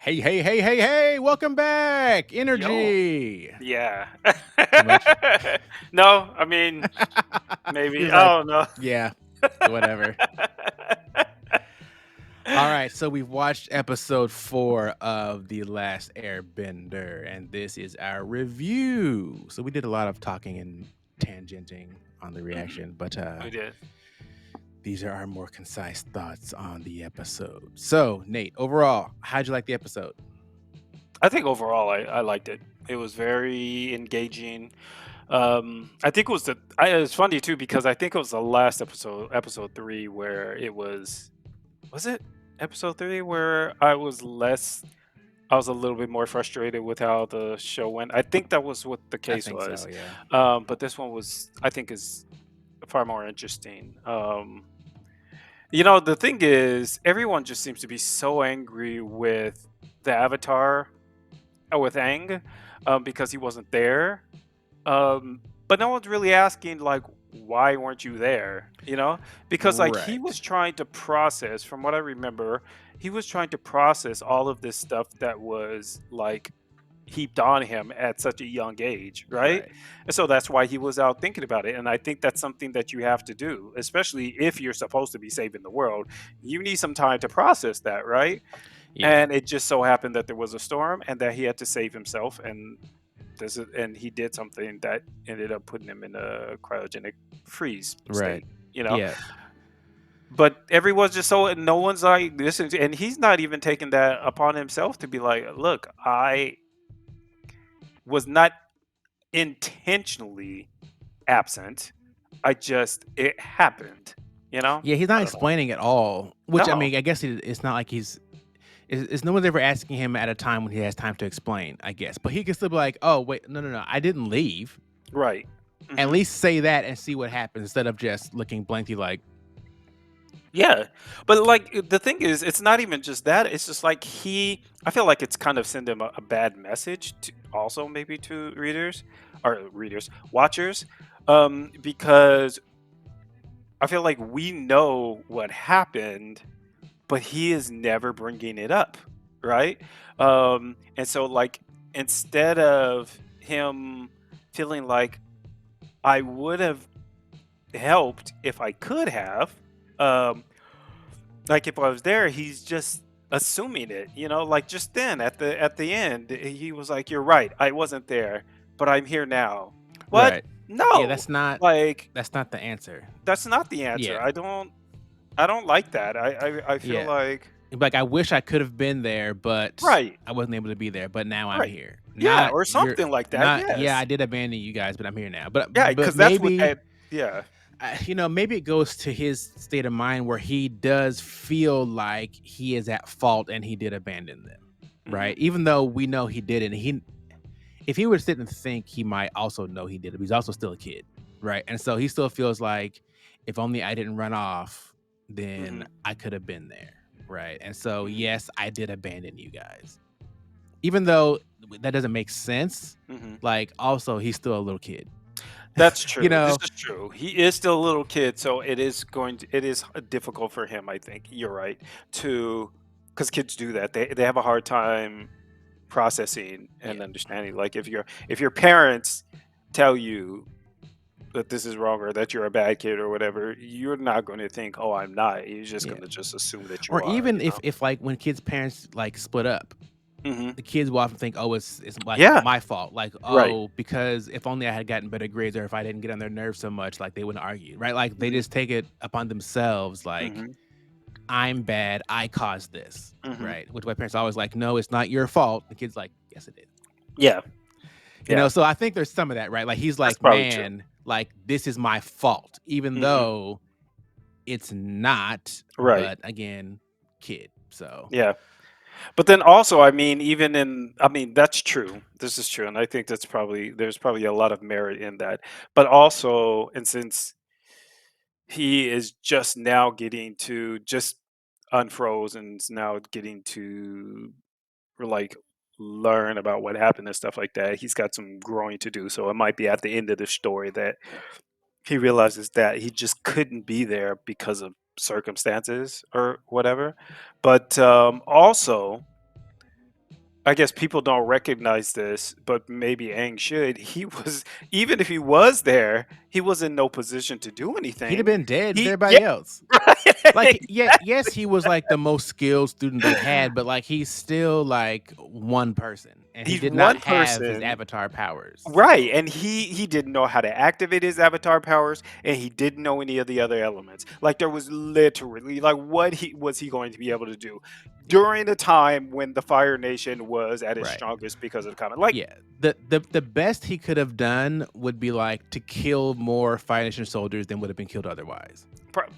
Hey, hey, hey, hey, hey, welcome back. Yo, Energy. yeah. Too much? No, I mean, maybe. He's like, I don't know. yeah, whatever. All right, so we've watched episode 4 of The Last Airbender, and this is our review. So we did a lot of talking and tangenting on the Mhm, reaction, but we did. these are our more concise thoughts on the episode. So, Nate, overall, how'd you like the episode? I think overall, I liked it. It was very engaging. I think it was it's funny too because I think it was the last episode, episode three, where it was it episode three where I was a little bit more frustrated with how the show went. I think that was what the I case think so, was. yeah. But this one was, I think, is far more interesting. The thing is, everyone just seems to be so angry with the Avatar, with Aang, because he wasn't there. But no one's really asking, like, why weren't you there? Because like he Right. was trying to process, from what I remember, he was trying to process all of this stuff that was like heaped on him at such a young age, right? Right. And so that's why he was out thinking about it. And I think that's something that you have to do, especially if you're supposed to be saving the world. You need some time to process that, right? Yeah. And it just so happened that there was a storm and that he had to save himself. And he did something that ended up putting him in a cryogenic freeze Right. state, you know. Yeah. But everyone's just so no one's like this, and he's not even taking that upon himself to be like, look, I was not intentionally absent. It happened, you know? Yeah, he's not I don't know. explaining at all, which, I No. mean, I guess it's not like it's no one's ever asking him at a time when he has time to explain, I guess, but he can still be like, "Oh, wait, no, no, no, I didn't leave." Right. At Hmm. least say that and see what happens instead of just looking blankly like, Yeah. But like the thing is, it's not even just that. It's just like I feel like it's kind of send him a bad message to also maybe to watchers. Because I feel like we know what happened, but he is never bringing it up, right? And so, like, instead of him feeling like I would have helped if I could have, um, like if I was there, he's just assuming it, like just then at the end, he was like, "You're right, I wasn't there, but I'm here now." What? right. Yeah, No, like that's not the answer. that's not the answer. Yeah. I don't like that. I feel Yeah. like Like, I wish I could have been there, but right, I wasn't able to be there, but now I'm right, here. yeah, Not or you're something like that. not yeah, Yes, I did abandon you guys, but I'm here now. But yeah, but because that's what maybe that. Yeah. maybe it goes to his state of mind where he does feel like he is at fault and he did abandon them, Hmm. right? Even though we know he didn't. If he were to sit and think, he might also know he did it. But he's also still a kid, right? And so he still feels like if only I didn't run off, then Hmm. I could have been there, right? And so Hmm. yes, I did abandon you guys, even though that doesn't make sense. Hmm. Like also, he's still a little kid, That's you true. This know. is true. He is still a little kid, so it is difficult for him, I think. You're right. To Because kids do that. They have a hard time processing and Yeah, understanding. Like if your parents tell you that this is wrong or that you're a bad kid or whatever, you're not going to think, "Oh, I'm not." You're just yeah. going to just assume that you Or are, even if like when kids' parents like split up, Mhm. the kids will often think, "Oh, it's like Yeah, my fault." Like, right. "Oh, because if only I had gotten better grades or if I didn't get on their nerves so much, like they wouldn't argue." Right? Like they Mhm. just take it upon themselves like, Mhm. "I'm bad. I caused this." Mhm. Right? Which my parents are always like, "No, it's not your fault." The kid's like, "Yes, it is." Yeah. Yeah. So I think there's some of that, right? Like he's That's like, probably true. "Man, like this is my fault," even Mhm. though it's not, Right. but again, kid. So, Yeah. But then also, I mean, that's true. This is true, and I think there's probably a lot of merit in that. But also, and since he is just now getting to just unfroze and is now getting to like learn about what happened and stuff like that, he's got some growing to do. So it might be at the end of the story that he realizes that he just couldn't be there because of circumstances or whatever. But also, I guess people don't recognize this, but maybe Aang should. He was even if he was there, he was in no position to do He'd have anything. been dead with Yeah, everybody else. right, Like, yeah, yes, he was like the most skilled student they've had, but like he's still like one person, and he he's did not one have his person. avatar powers. Right, So and he didn't know how to activate his avatar powers, and he didn't know any of the other elements. Like there was literally like what he was he going to be able to do yeah, during a time when the Fire Nation was at its right. strongest because of the comet. Like Yeah, the best he could have done would be like to kill more Fire Nation soldiers than would have been killed otherwise.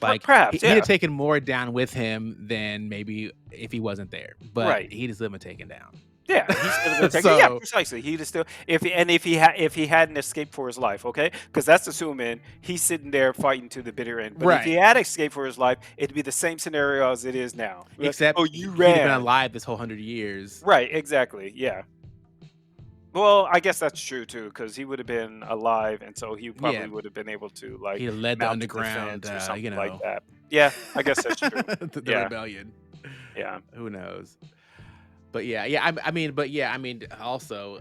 Like perhaps, he'd have yeah, taken more down with him than maybe if he wasn't there, but right. he just been taken down. Yeah, he should have been taken. Yeah, So precisely. He'd have still if he hadn't escaped for his life, okay? Because that's assuming he's sitting there fighting to the bitter end. But if he right, had escaped for his life, it'd be the same scenario as it is now. Like, except oh, you he'd have been ran. alive this whole 100 years. Right, exactly. Yeah. Well, I guess that's true too, because he would have been alive, and so he Yeah, probably would have been able to like he led the mount a underground, defense or something like you that. Yeah, I guess that's true. know, the Yeah, rebellion. yeah. Who knows? But yeah, I mean, also,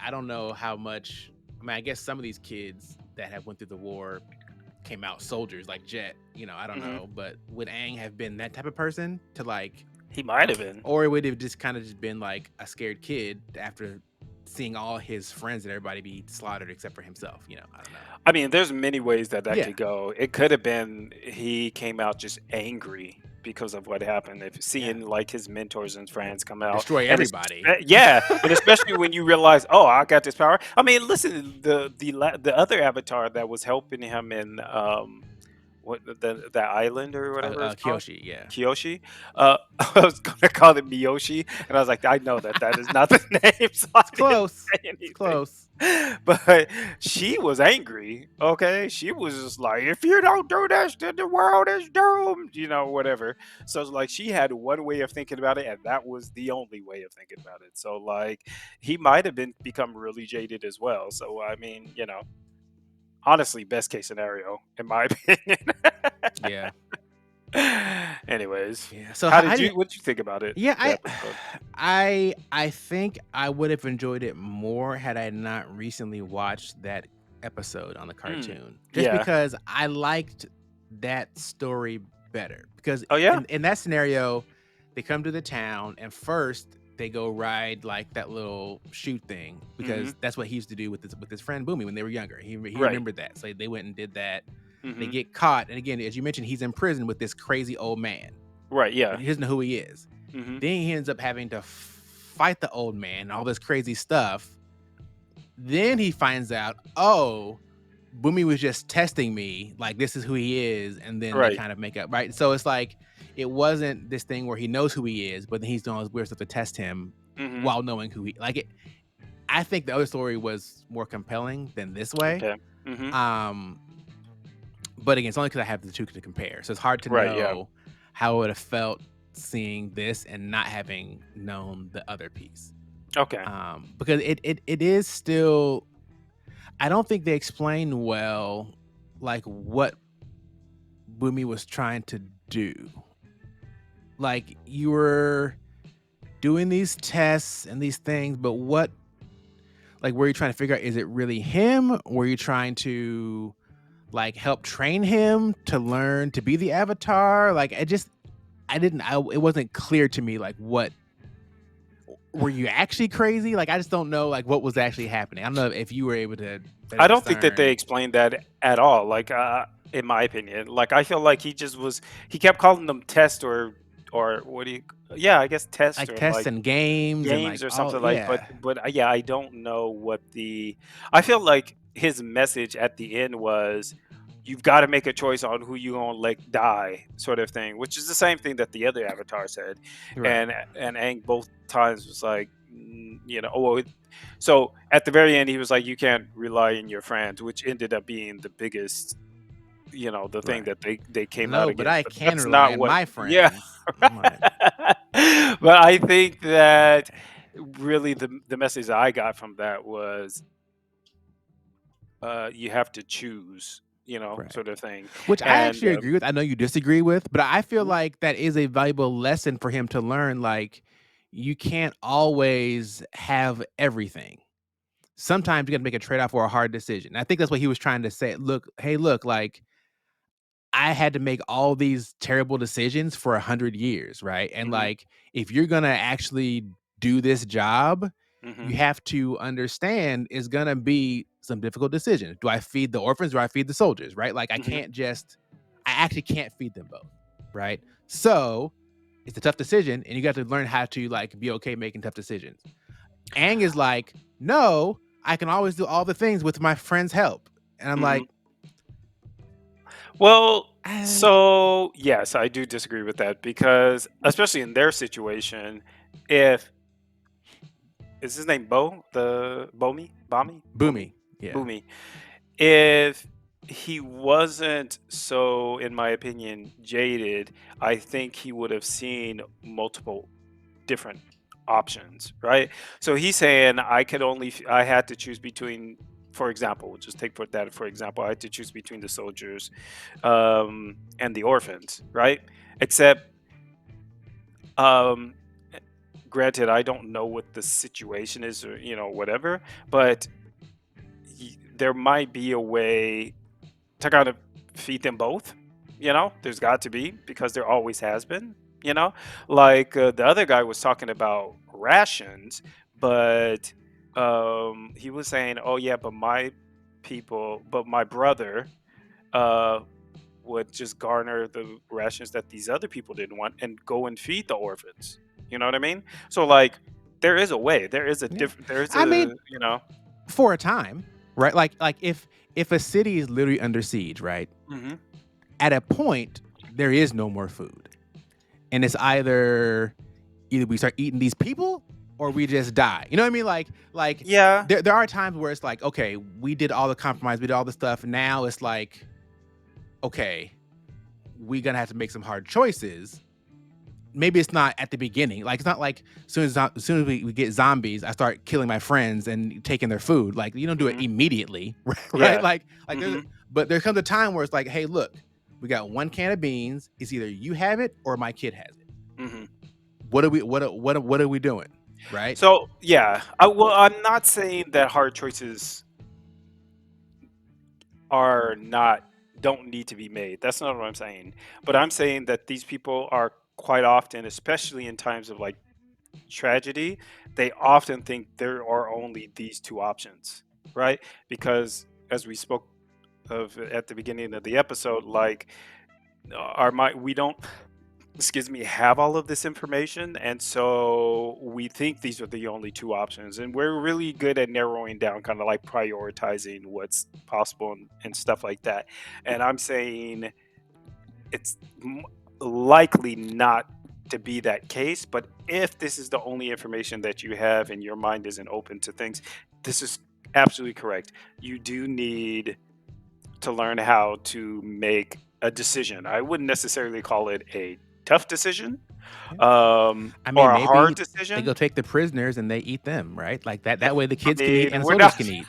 I don't know how much. I mean, I guess some of these kids that have went through the war came out soldiers like Jet. I don't Hmm. know, but would Aang have been that type of person to like, He might have been. or would it have just kind of just been like a scared kid after seeing all his friends and everybody be slaughtered except for himself? I don't know. I mean, there's many ways that that Yeah, could go. It could have been he came out just angry because of what happened. If yeah, seeing like his mentors and friends come out, destroy and it's everybody. yeah, and especially when you realize, oh, I got this power. I mean, listen, the other avatar that was helping him in what the island or whatever it's called. Kyoshi, yeah, Kiyoshi, I was gonna call it Miyoshi, and I was like, I know that that is not the name, so I it's didn't close. say It's anything. close. But she was angry, okay? She was just like, "If you don't do this, then the world is doomed," whatever. So it's like she had one way of thinking about it, and that was the only way of thinking about it. So like, he might have been become really jaded as well. So I mean, honestly, best case scenario in my opinion. Yeah, Anyways, yeah. So how do you? what did you think about it? Yeah, The I episode. I think I would have enjoyed it more had I not recently watched that episode on the Mm, cartoon. Just yeah. because I liked that story better. Because Oh yeah. in that scenario, they come to the town and first they go ride like that little shoot thing Hmm. because that's what he used to do with his friend Boomy when they were younger. He Right. remembered that. So they went and did that. They Hmm. get caught. And again, as you mentioned, he's in prison with this crazy old man. Right. But Yeah. he doesn't know who he is. Hmm. Then he ends up having to fight the old man, all this crazy stuff. Then he finds out, oh, Boomy was just testing me. Like, this is who he is. And then they Right. kind of make up, right? So it's like, it wasn't this thing where he knows who he is, but then he's doing all this weird stuff to test him Hmm. while knowing who he like it. I think the other story was more compelling than this way. Okay. Hmm. Um, but again, it's only because I have the two to compare. So it's hard to Right. Yeah. know how it would have felt seeing this and not having known the other piece. Okay. Because it is still, I don't think they explain well like what Boomy was trying to do. Like you were doing these tests and these things, but what, like were you trying to figure out, is it really him? Were you trying to like help train him to learn to be the avatar? Like it wasn't clear to me like what, were you actually crazy? Like I just don't know like what was actually happening. I don't know if you were able to better I don't think that they discern. explained that at all. Like, in my opinion, like I feel like he just was. He kept calling them test or what do you? Yeah, I guess test Like or tests like and games and games like or all, something like. But yeah. yeah, I don't know what the. I feel like his message at the end was, "You've got to make a choice on who you gonna let die," sort of thing, which is the same thing that the other avatar said, Right. and Aang both times was like, oh, well, so at the very end, he was like, "You can't rely on your friends," which ended up being the biggest, the thing Right. that they came out No, but against. I But can that's rely not on what. my Yeah, friends. I'm like, right. But I think that really the message I got from that was, you have to choose, right. sort of thing, Which I and actually agree with. I know you disagree with, but I feel mhm, like that is a valuable lesson for him to learn. Like, you can't always have everything. Sometimes you gotta make a trade-off or a hard decision. I think that's what he was trying to say. Look, hey, look, like, I had to make all these terrible decisions for 100 years, right? And, Mhm. like, if you're gonna actually do this job, you Mhm. have to understand it's gonna be some difficult decisions. Do I feed the orphans? Do I feed the soldiers, right? Like, Mhm. I actually can't feed them both, right? So, it's a tough decision, and you got to learn how to, like, be okay making tough decisions. Aang is like, "No, I can always do all the things with my friend's help." And I'm Mhm. like, Well, "Uh, so yes, I do disagree with that because especially in their situation, if is his name Bo? The Bomi? Bomi? Bomi? Boomy." Yeah. Boomy. If he wasn't so, in my opinion, jaded, I think he would have seen multiple different options, right? So he's saying I had to choose between, for example, we'll just take for that for example, I had to choose between the soldiers and the orphans, right? Except, um, eh, granted, I don't know what the situation is or whatever, but there might be a way to kind of feed them both. There's got to be because there always has been. Like the other guy was talking about rations, but he was saying, "Oh yeah, but my brother uh, would just garner the rations that these other people didn't want and go and feed the orphans." You know what I mean? So like, there is a way. There is a Yeah. different. There is I mean, a. for a time, right? Like if a city is literally under siege, right? Hmm. At a point, there is no more food. And it's either we start eating these people or we just die. You know what I mean? Like Yeah. there are times where it's like, okay, we did all the compromise, we did all the stuff. Now it's like, okay, we're gonna have to make some hard choices. Maybe it's not at the beginning. Like it's not like as soon as we get zombies, I start killing my friends and taking their food. Like you don't do it Hmm. immediately, right? Yeah. Like Hmm. but there comes a time where it's like, hey, look, we got one can of beans. It's either you have it or my kid has it. Hmm. What are we doing? Right? So yeah, I'm not saying that hard choices are not don't need to be made. That's not what I'm saying. But I'm saying that these people are quite often, especially in times of like tragedy, they often think there are only these two options, right? Because as we spoke of at the beginning of the episode, like our mind, we don't excuse me, have all of this information. And so we think these are the only two options. And we're really good at narrowing down, kind of like prioritizing what's possible and stuff like that. And I'm saying it's likely not to be that case. But if this is the only information that you have and your mind isn't open to things, this is absolutely correct. You do need to learn how to make a decision. I wouldn't necessarily call it a tough decision, Yeah. I or mean, a hard maybe they decision. go take the prisoners and they eat them, right? Like that way the I kids can eat mean, and the we're soldiers not. can eat.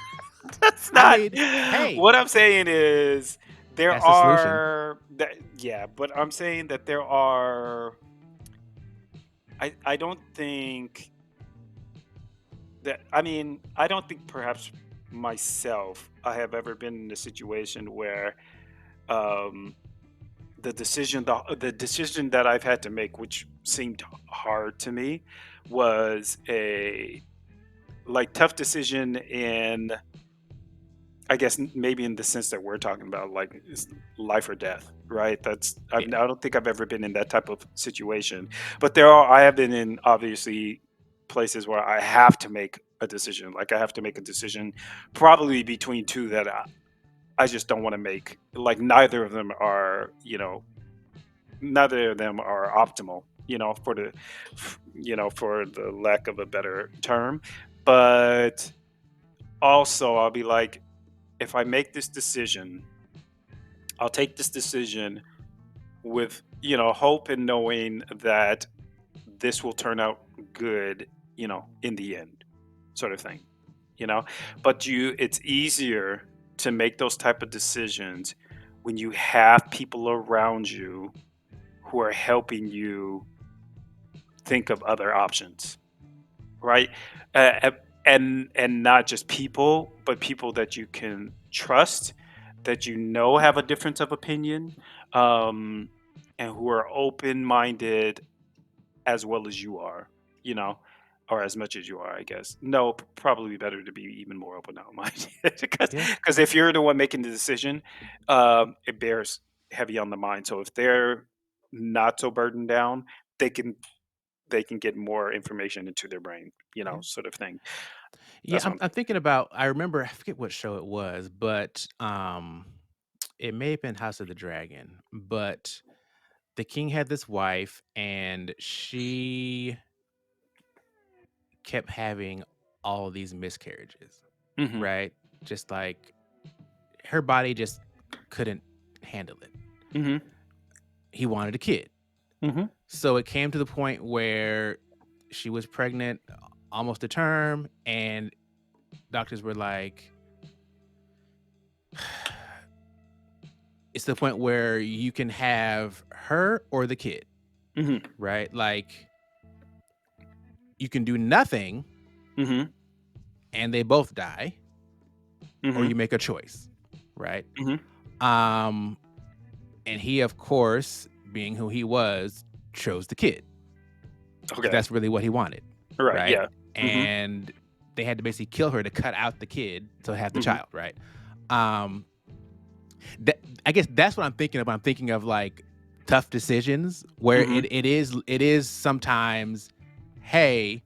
That's I not. mean, hey, What I'm saying is there that's the solution. are that yeah, but I'm saying that there are. I don't think that. I mean, I don't think perhaps myself I have ever been in a situation where um the decision that I've had to make, which seemed hard to me, was a like tough decision in, I guess, maybe in the sense that we're talking about, like it's life or death, right? I Yeah. don't think I've ever been in that type of situation, but I have been in obviously places where I have to make a decision. Like I have to make a decision, probably between two that I just don't want to make. Like neither of them are optimal, for the lack of a better term. But also, I'll be like, if I make this decision, I'll take this decision with, hope and knowing that this will turn out good, in the end, sort of thing, you know. But it's easier to make those type of decisions when you have people around you who are helping you think of other options, right? Uh, uh, and not just people, but people that you can trust, that you know have a difference of opinion, um, and who are open minded as well as you are, you know, or as much as you are, I guess. No, probably better to be even more open minded because Yeah. if you're the one making the decision, it bears heavy on the mind. So if they're not so burdened down, they can get more information into their brain, Yeah. sort of thing. Yeah, That's what I'm I'm I'm thinking. thinking about I remember I forget what show it was, but, it may have been House of the Dragon, but the king had this wife, and she kept having all these miscarriages, Mhm. right? Just like her body just couldn't handle it. Mhm. He wanted a kid. Mhm. So it came to the point where she was pregnant almost to term, and doctors were like, it's the point where you can have her or the kid, Mhm. right? Like you can do nothing Mhm. and they both die, or Mhm. you make a choice, right? Mhm. Um, and he, of course, being who he was, chose the kid because Okay. that's really what he wanted, Right. right? Yeah. Mhm. And they had to basically kill her to cut out the kid to have the Mhm. child, right? Um, that I guess that's what I'm thinking of. I'm thinking of like tough decisions where Mhm. it is sometimes, hey,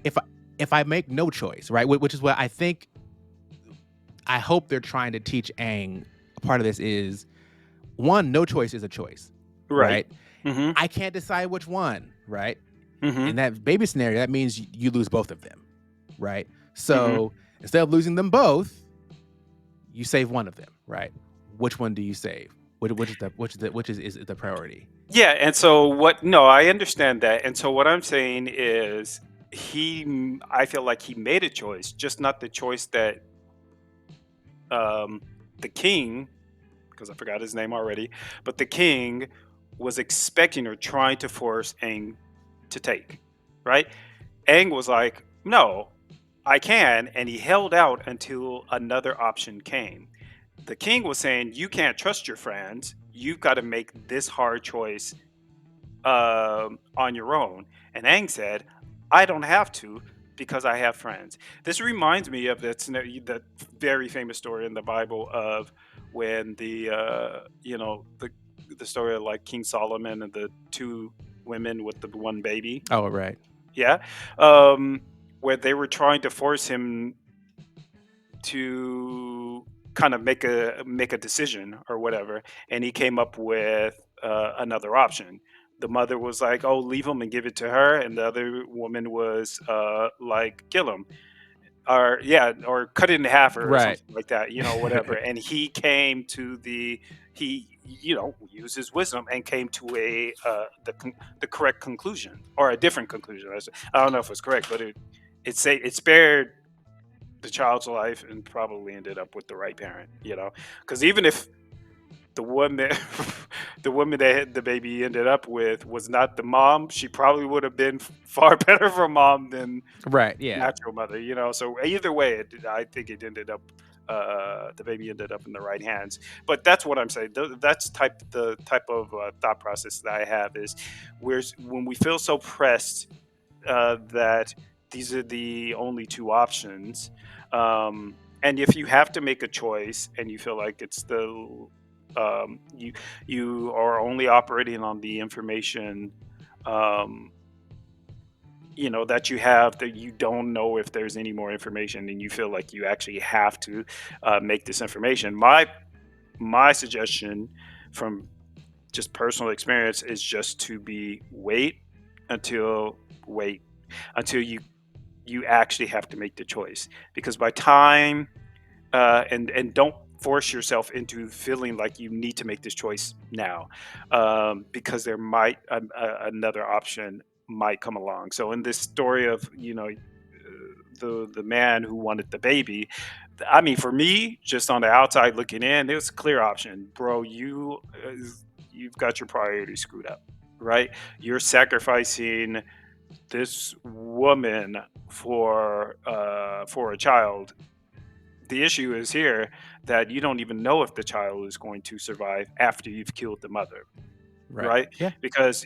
if I if I make no choice, right? Which is what I hope they're trying to teach Aang. A part of this is one, no choice is a choice, Right. right? Mhm. I can't decide which one, right? Mhm. In that baby scenario, that means you lose both of them, right? Mhm. So instead of losing them both, you save one of them, right? Which one do you save? Which is the priority? Yeah, and so what no, I understand that. And so what I'm saying is I feel like he made a choice, just not the choice that um the king, because I forgot his name already, but the king was expecting or trying to force Aang to take, right? Aang was like, "No, I can," and he held out until another option came. The king was saying, "You can't trust your friends. You've got to make this hard choice on your own." And Aang said, "I don't have to because I have friends." This reminds me of that very famous story in the Bible of when the story of like King Solomon and the two women with the one baby. Oh, right. Yeah. Um, where they were trying to force him to kind of make a decision or whatever, and he came up with another option. The mother was like, "Oh, leave him and give it to her," and the other woman was like, "Kill him." Or yeah, or cut it in half or Right. something like that, whatever. And he came to he used his wisdom and came to the correct conclusion, or a different conclusion. I don't know if it's correct, but it spared the child's life and probably ended up with the right parent. Because even if the woman the woman that the baby ended up with was not the mom, she probably would have been far better for mom than Right, yeah. natural mother. So either way, I think it ended up the baby ended up in the right hands. But that's what I'm saying. That's the type of thought process that I have is when we feel so pressed that these are the only two options. And if you have to make a choice and you feel like it's you are only operating on the information um, that you have, that you don't know if there's any more information, and you feel like you actually have to make this information. My suggestion from just personal experience is just to be until wait until you actually have to make the choice, because by time and don't force yourself into feeling like you need to make this choice now, because there might another option might come along. So in this story of the man who wanted the baby, I mean, for me, just on the outside looking in, it was a clear option, bro. You've got your priorities screwed up, right? You're sacrificing. this woman for a child. The issue is here that you don't even know if the child is going to survive after you've killed the mother, Right. right? Yeah. Because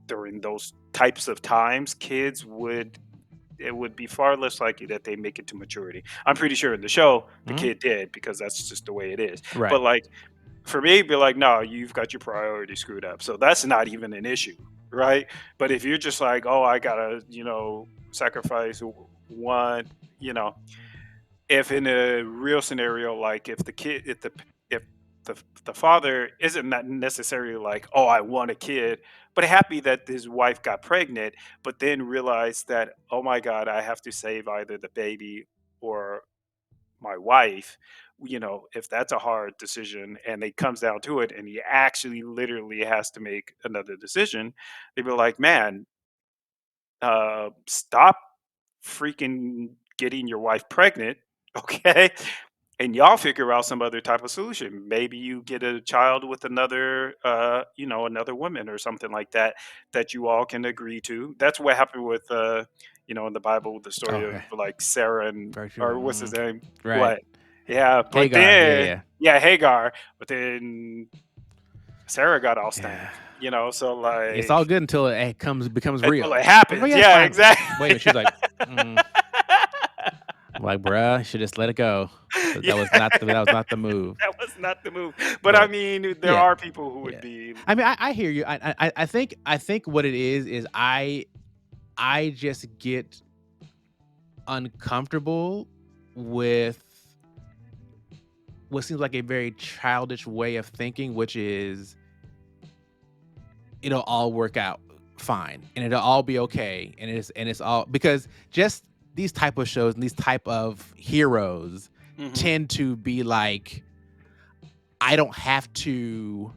during those types of times, kids would it would be far less likely that they make it to maturity. I'm pretty sure in the show the Mhm. kid did because that's just the way it is. Right. But like for me, be like, no, you've got your priority screwed up. So that's not even an issue, right? But if you're just like, oh, I gotta, sacrifice one, you know, if in a real scenario, like if the the father isn't not necessarily like, oh, I want a kid, but happy that his wife got pregnant, but then realized that, oh my God, I have to save either the baby or my wife. If that's a hard decision and it comes down to it and he actually literally has to make another decision, they'd be like, man, stop freaking getting your wife pregnant, okay? And y'all figure out some other type of solution. Maybe you get a child with another, another woman or something like that that you all can agree to. That's what happened with, in the Bible, with the story of Okay. like Sarah and Very true. or what's his name? Right. What? Yeah, but Hagar. Yeah. then Yeah. yeah, Hagar. But then Sarah got all Yeah. stank. So It's all like good until it becomes until real. it But happens. yeah, it's Yeah, fine. Wait a exactly. minute. She's like, mm. I'm like, bruh, should just let it go. Yeah. That was not the move. That was not the move. But I But mean, there yeah, are people who would yeah. be I mean, I hear you. I think what it is I just get uncomfortable with what seems like a very childish way of thinking, which is it'll all work out fine and it'll all be okay. And it's all because just these type of shows and these type of heroes mhm, tend to be like, I don't have to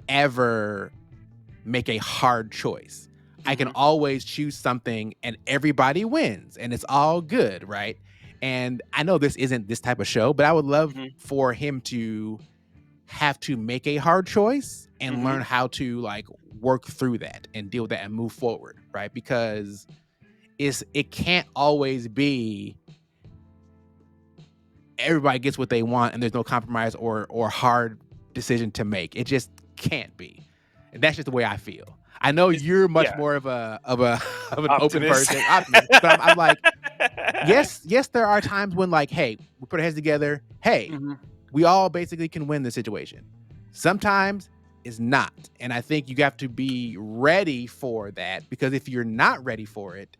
ever make a hard choice. I can mhm, always choose something and everybody wins and it's all good, right? And I know this isn't this type of show, but I would love mhm, for him to have to make a hard choice and mhm, learn how to like work through that and deal with that and move forward, right? Because it can't always be everybody gets what they want and there's no compromise or hard decision to make. It just can't be. And that's just the way I feel. I know it's you're much yeah, more of a of an open optimist. person, optimist, but I'm like, yes, there are times when like, hey, we put our heads together. Hey, Mhm, we all basically can win the situation. Sometimes it's not. And I think you have to be ready for that because if you're not ready for it,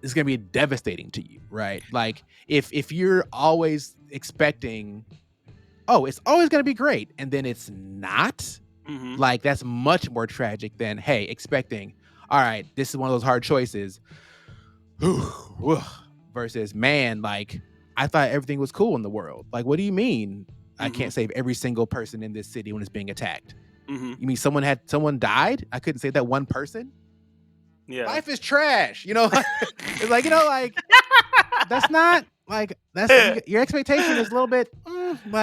it's going to be devastating to you, right? Like if you're always expecting, oh, it's always going to be great and then it's not, mhm, like that's much more tragic than hey, expecting, all right, this is one of those hard choices versus man, like I thought everything was cool in the world. Like, what do you mean I mhm, can't save every single person in this city when it's being attacked? mhm. You mean someone died? I couldn't save that one person? Yeah. Life is trash, you know? It's like, like that's not like your expectation is a little bit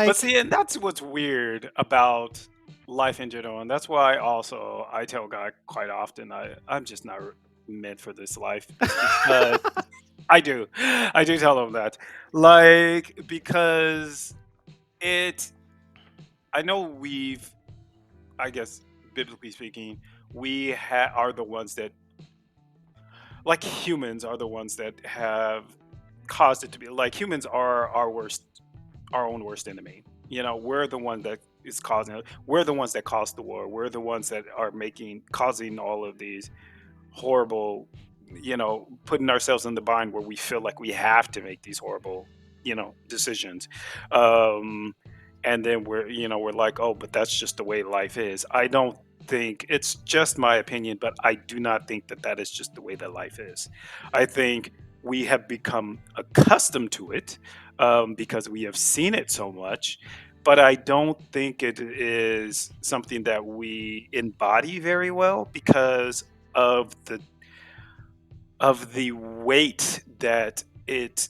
But like see, and that's what's weird about life in general, and that's why also I tell God quite often I'm just not meant for this life. Is because I do tell him that, like because it. I know I guess biblically speaking, are the ones that like humans are the ones that have caused it to be like humans are our own worst enemy. We're the one that is causing it. We're the ones that caused the war. We're the ones that are causing all of these horrible, putting ourselves in the bind where we feel like we have to make these horrible, decisions. Um, and then we're like, oh, but that's just the way life is. I don't think it's just my opinion, but I do not think that that is just the way that life is. I think we have become accustomed to it because we have seen it so much. But I don't think it is something that we embody very well because of the weight that it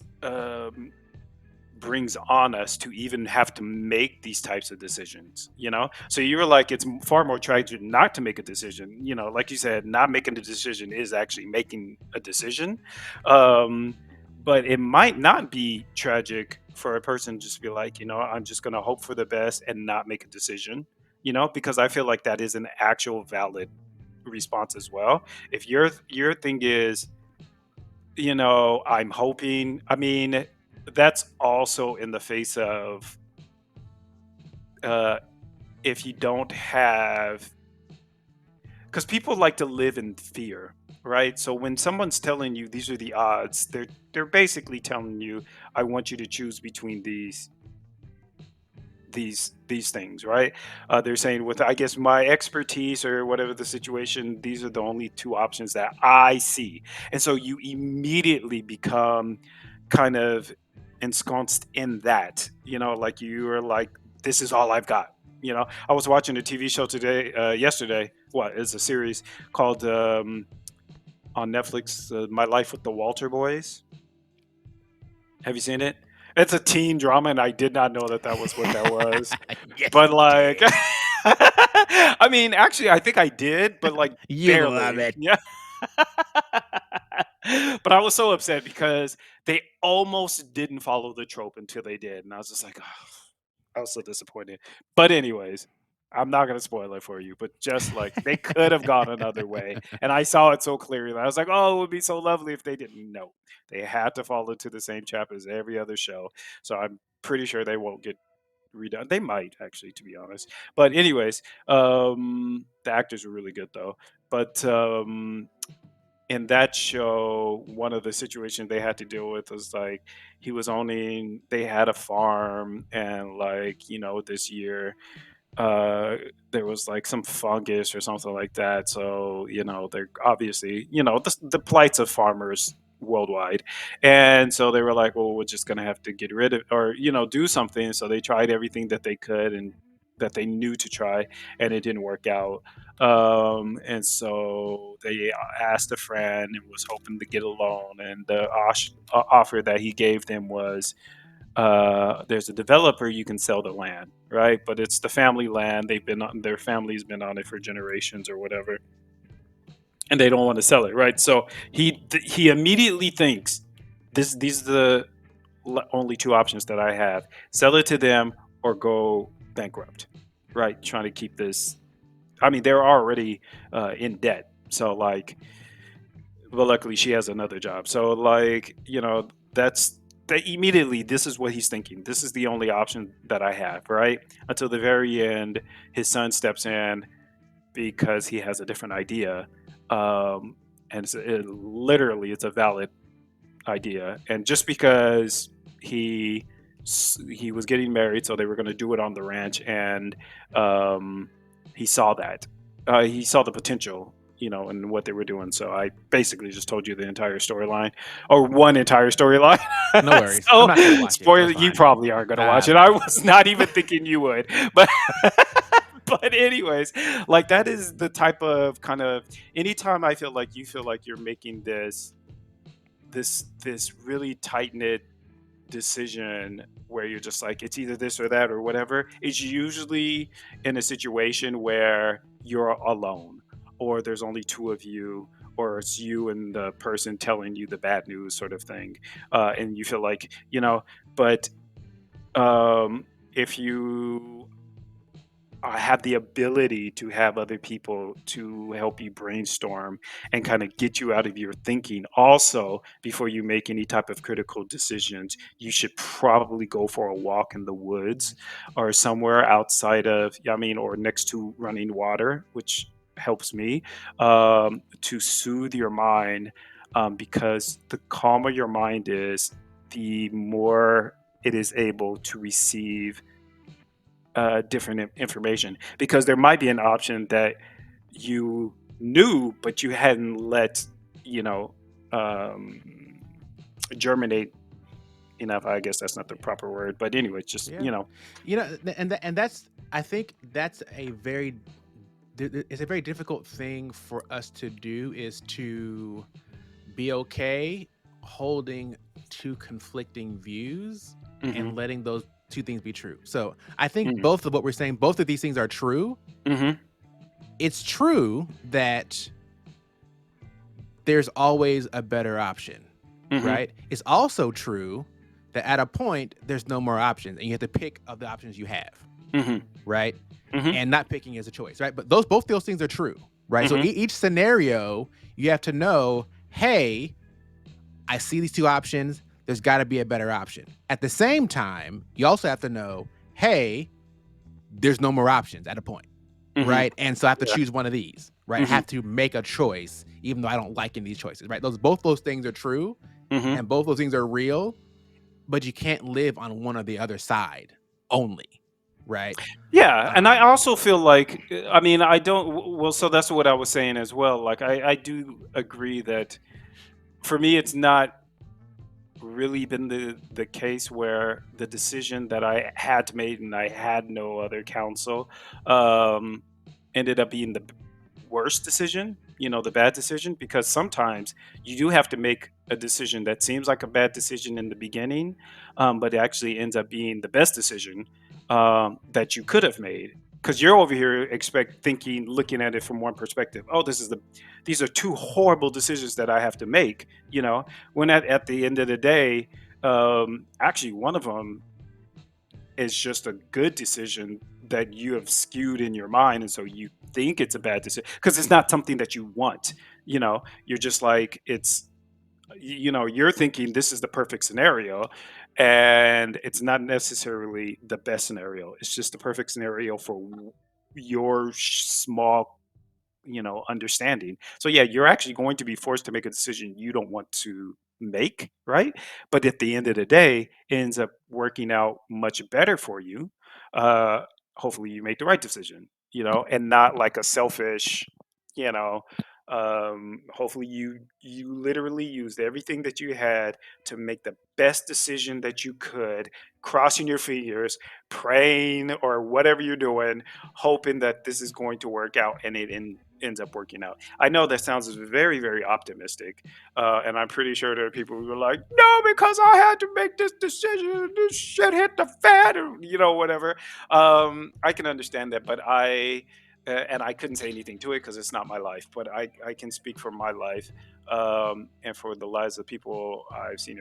brings on us to even have to make these types of decisions, you know? So you were like, it's far more tragic not to make a decision. You know, like you said, not making a decision is actually making a decision. Um, but it might not be tragic for a person just to be like, you know, I'm just going to hope for the best and not make a decision, you know, because I feel like that is an actual valid response as well. If your thing is, you know, I'm hoping, I mean, that's also in the face of uh if you don't have, because people like to live in fear, right? So when someone's telling you these are the odds, they're basically telling you, I want you to choose between these things, right? They're saying, with I guess my expertise or whatever the situation, these are the only two options that I see, and so you immediately become kind of ensconced in that, you know, like you are like, this is all I've got. You know, I was watching a TV show today, yesterday. What is a series called on Netflix, My Life with the Walter Boys. Have you seen it? It's a teen drama, and I did not know that that was what that was. Yes, But you like, did. I mean, actually, I think I did, but like You love barely. it. Yeah. But I was so upset because they almost didn't follow the trope until they did, and I was just like, oh, I was so disappointed. But anyways, I'm not gonna spoil it for you, but just like they could have gone another way, and I saw it so clearly. I was like, oh, it would be so lovely if they didn't. No, they had to fall into the same trap as every other show. So I'm pretty sure they won't get redone. They might actually, to be honest. But anyways, the actors were really good though. But in that show, one of the situations they had to deal with was like he was owning. They had a farm, and like, you know, this year uh there was like some fungus or something like that, so you know they're obviously, you know, the plights of farmers worldwide, and so they were like, well, we're just gonna have to get rid of, or you know, do something. So they tried everything that they could and that they knew to try, and it didn't work out. And so they asked a friend and was hoping to get a loan, and the offer that he gave them was, there's a developer, you can sell the land, right? But it's the family land. They've been on, their family's been on it for generations or whatever, and they don't want to sell it, right? So he immediately thinks, this these are the only two options that I have: sell it to them or go bankrupt, right? Trying to keep this. I mean, they're already in debt, so like, but luckily she has another job. So like, you know, that's that immediately this is what he's thinking. This is the only option that I have, right? Until the very end, his son steps in because he has a different idea. And literally it's a valid idea. And just because he he was getting married, so they were going to do it on the ranch, and um, he saw that, he saw the potential, you know, in what they were doing. So I basically just told you the entire storyline, or one entire storyline. No worries. I'm So not gonna watch it. spoiler, That's you fine. probably aren't going to watch it. I'm I not. was not even thinking you would, but but anyways, like that is the type of kind of, anytime I feel like you feel like you're making this really tight knit decision where you're just like, it's either this or that or whatever, it's usually in a situation where you're alone, or there's only two of you, or it's you and the person telling you the bad news sort of thing, and you feel like, you know. But if you have the ability to have other people to help you brainstorm and kind of get you out of your thinking also before you make any type of critical decisions, you should probably go for a walk in the woods or somewhere outside of, I mean, or next to running water, which helps me, to soothe your mind, because the calmer your mind is, the more it is able to receive different information, because there might be an option that you knew but you hadn't let, you know, um, germinate enough. I guess that's not the proper word, but anyway, just, Yeah. you know. You know, and that's, I think that's a very it's a very difficult thing for us to do, is to be okay holding two conflicting views, Mhm. and letting those two things be true. So I think Mhm. both of what we're saying, both of these things are true. Mhm. It's true that there's always a better option, Mhm. right? It's also true that at a point there's no more options and you have to pick of the options you have, Mhm. right? Mhm. And not picking is a choice, right? But those both those things are true, right? So Mhm. each scenario you have to know, hey, I see these two options. There's got to be a better option. At the same time, you also have to know, hey, there's no more options at a point, Mhm. right? And so I have to Yeah. choose one of these, right? I Mhm. have to make a choice, even though I don't like any of these choices, right? Those both those things are true, Mhm. and both those things are real, but you can't live on one or the other side only, right? Yeah, and I Um, also feel like, I mean, I don't. Well, so that's what I was saying as well. Like, I do agree that for me, it's not really been the case where the decision that I had made and I had no other counsel um, ended up being the worst decision, the bad decision, because sometimes you do have to make a decision that seems like a bad decision in the beginning, but it actually ends up being the best decision that you could have made. Because you're over here looking at it from one perspective. Oh, these are two horrible decisions that I have to make. When at the end of the day, actually one of them is just a good decision that you have skewed in your mind, and so you think it's a bad decision because it's not something that you want. You're just like you're thinking this is the perfect scenario, and it's not necessarily the best scenario. It's just the perfect scenario for your small understanding. So yeah, you're actually going to be forced to make a decision you don't want to make, right? But at the end of the day, it ends up working out much better for you. Uh, Hopefully, you make the right decision, and not like a selfish, you know. Hopefully, you literally used everything that you had to make the best decision that you could, crossing your fingers, praying, or whatever you're doing, hoping that this is going to work out, and ends up working out. I know that sounds very, very optimistic, and I'm pretty sure there are people who are like, "No, because I had to make this decision. This shit hit the fan," or whatever. I can understand that, but and I couldn't say anything to it because it's not my life. But I can speak for my life, and for the lives of people I've seen,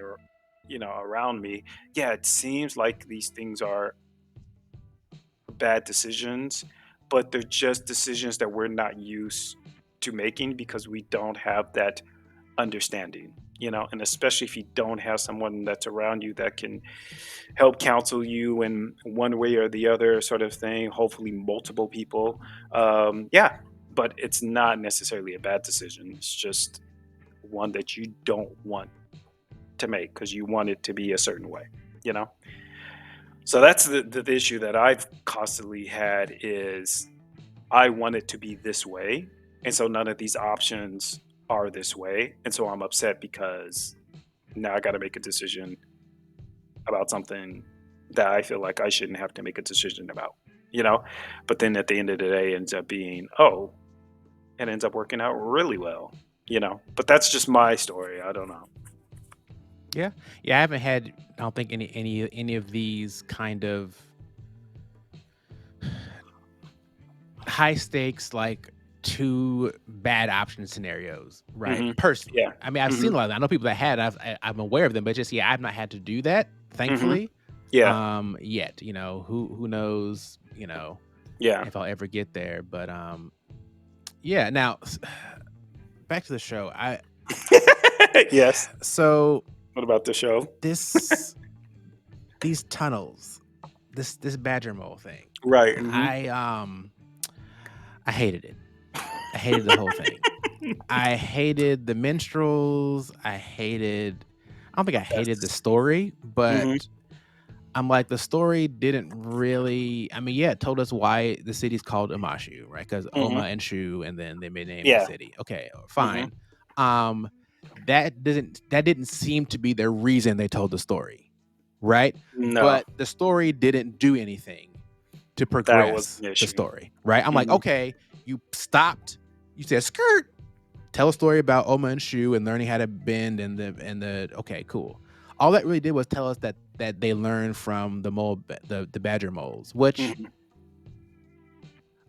around me. Yeah, it seems like these things are bad decisions, but they're just decisions that we're not used to making because we don't have that understanding, and especially if you don't have someone that's around you that can help counsel you in one way or the other, sort of thing, hopefully multiple people. Yeah, but it's not necessarily a bad decision. It's just one that you don't want to make because you want it to be a certain way, you know? So that's the issue that I've constantly had is I want it to be this way, and so none of these options are this way, and so I'm upset because now I got to make a decision about something that I feel like I shouldn't have to make a decision about, you know. But then at the end of the day, it ends up being it ends up working out really well, But that's just my story. I don't know. yeah, yeah. I haven't had, I don't think any of these kind of high stakes like two bad option scenarios, right? Hmm. Personally, Yeah. I mean, I've Hmm. seen a lot of them. I know people that had. I'm aware of them, but just yeah, I've not had to do that, Hmm. thankfully. Yeah. Yet, who knows, Yeah. if I'll ever get there. But yeah. Now back to the show. I Yes. so What about the show? this these tunnels, this badger mole thing. Right. Hmm. I hated it. I hated the whole thing. I hated the minstrels. I don't think I hated the Yes. story, but Hmm. I'm like, the story didn't really, I mean, yeah, it told us why the city's called Amashu, right? Because Oma Hmm. and Shu, and then they made name the Yeah. city. Okay, Hmm. fine. Um, that didn't seem to be the reason they told the story, right? No, But the story didn't do anything to that was progress an the issue. story, right? I'm like, Hmm. okay, you stopped, you said skirt, tell a story about Oma and Shu and learning how to bend and the okay, cool. All that really did was tell us that that they learned from the the badger moles, which Mhm.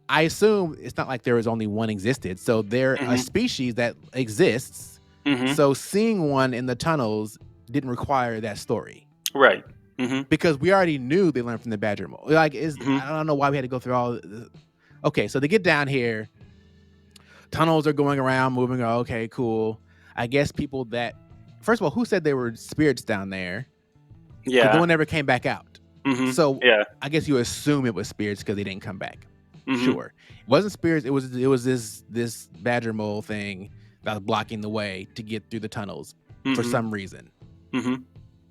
I assume it's not like there was only one existed. So they're a Mhm. species that exists. Mhm. So seeing one in the tunnels didn't require that story Right. Mhm. because we already knew they learned from the badger mole. Like, is Mhm. I don't know why we had to go through all. Okay, so they get down here, tunnels are going around, moving. Okay, cool. I guess people that first of all, who said there were spirits down there? Because no Yeah. one ever came back out. Mhm. So Yeah. I guess you assume it was spirits because they didn't come back. Mhm. Sure, it wasn't spirits. It was this badger mole thing that was blocking the way to get through the tunnels for Mhm. some reason. Mhm.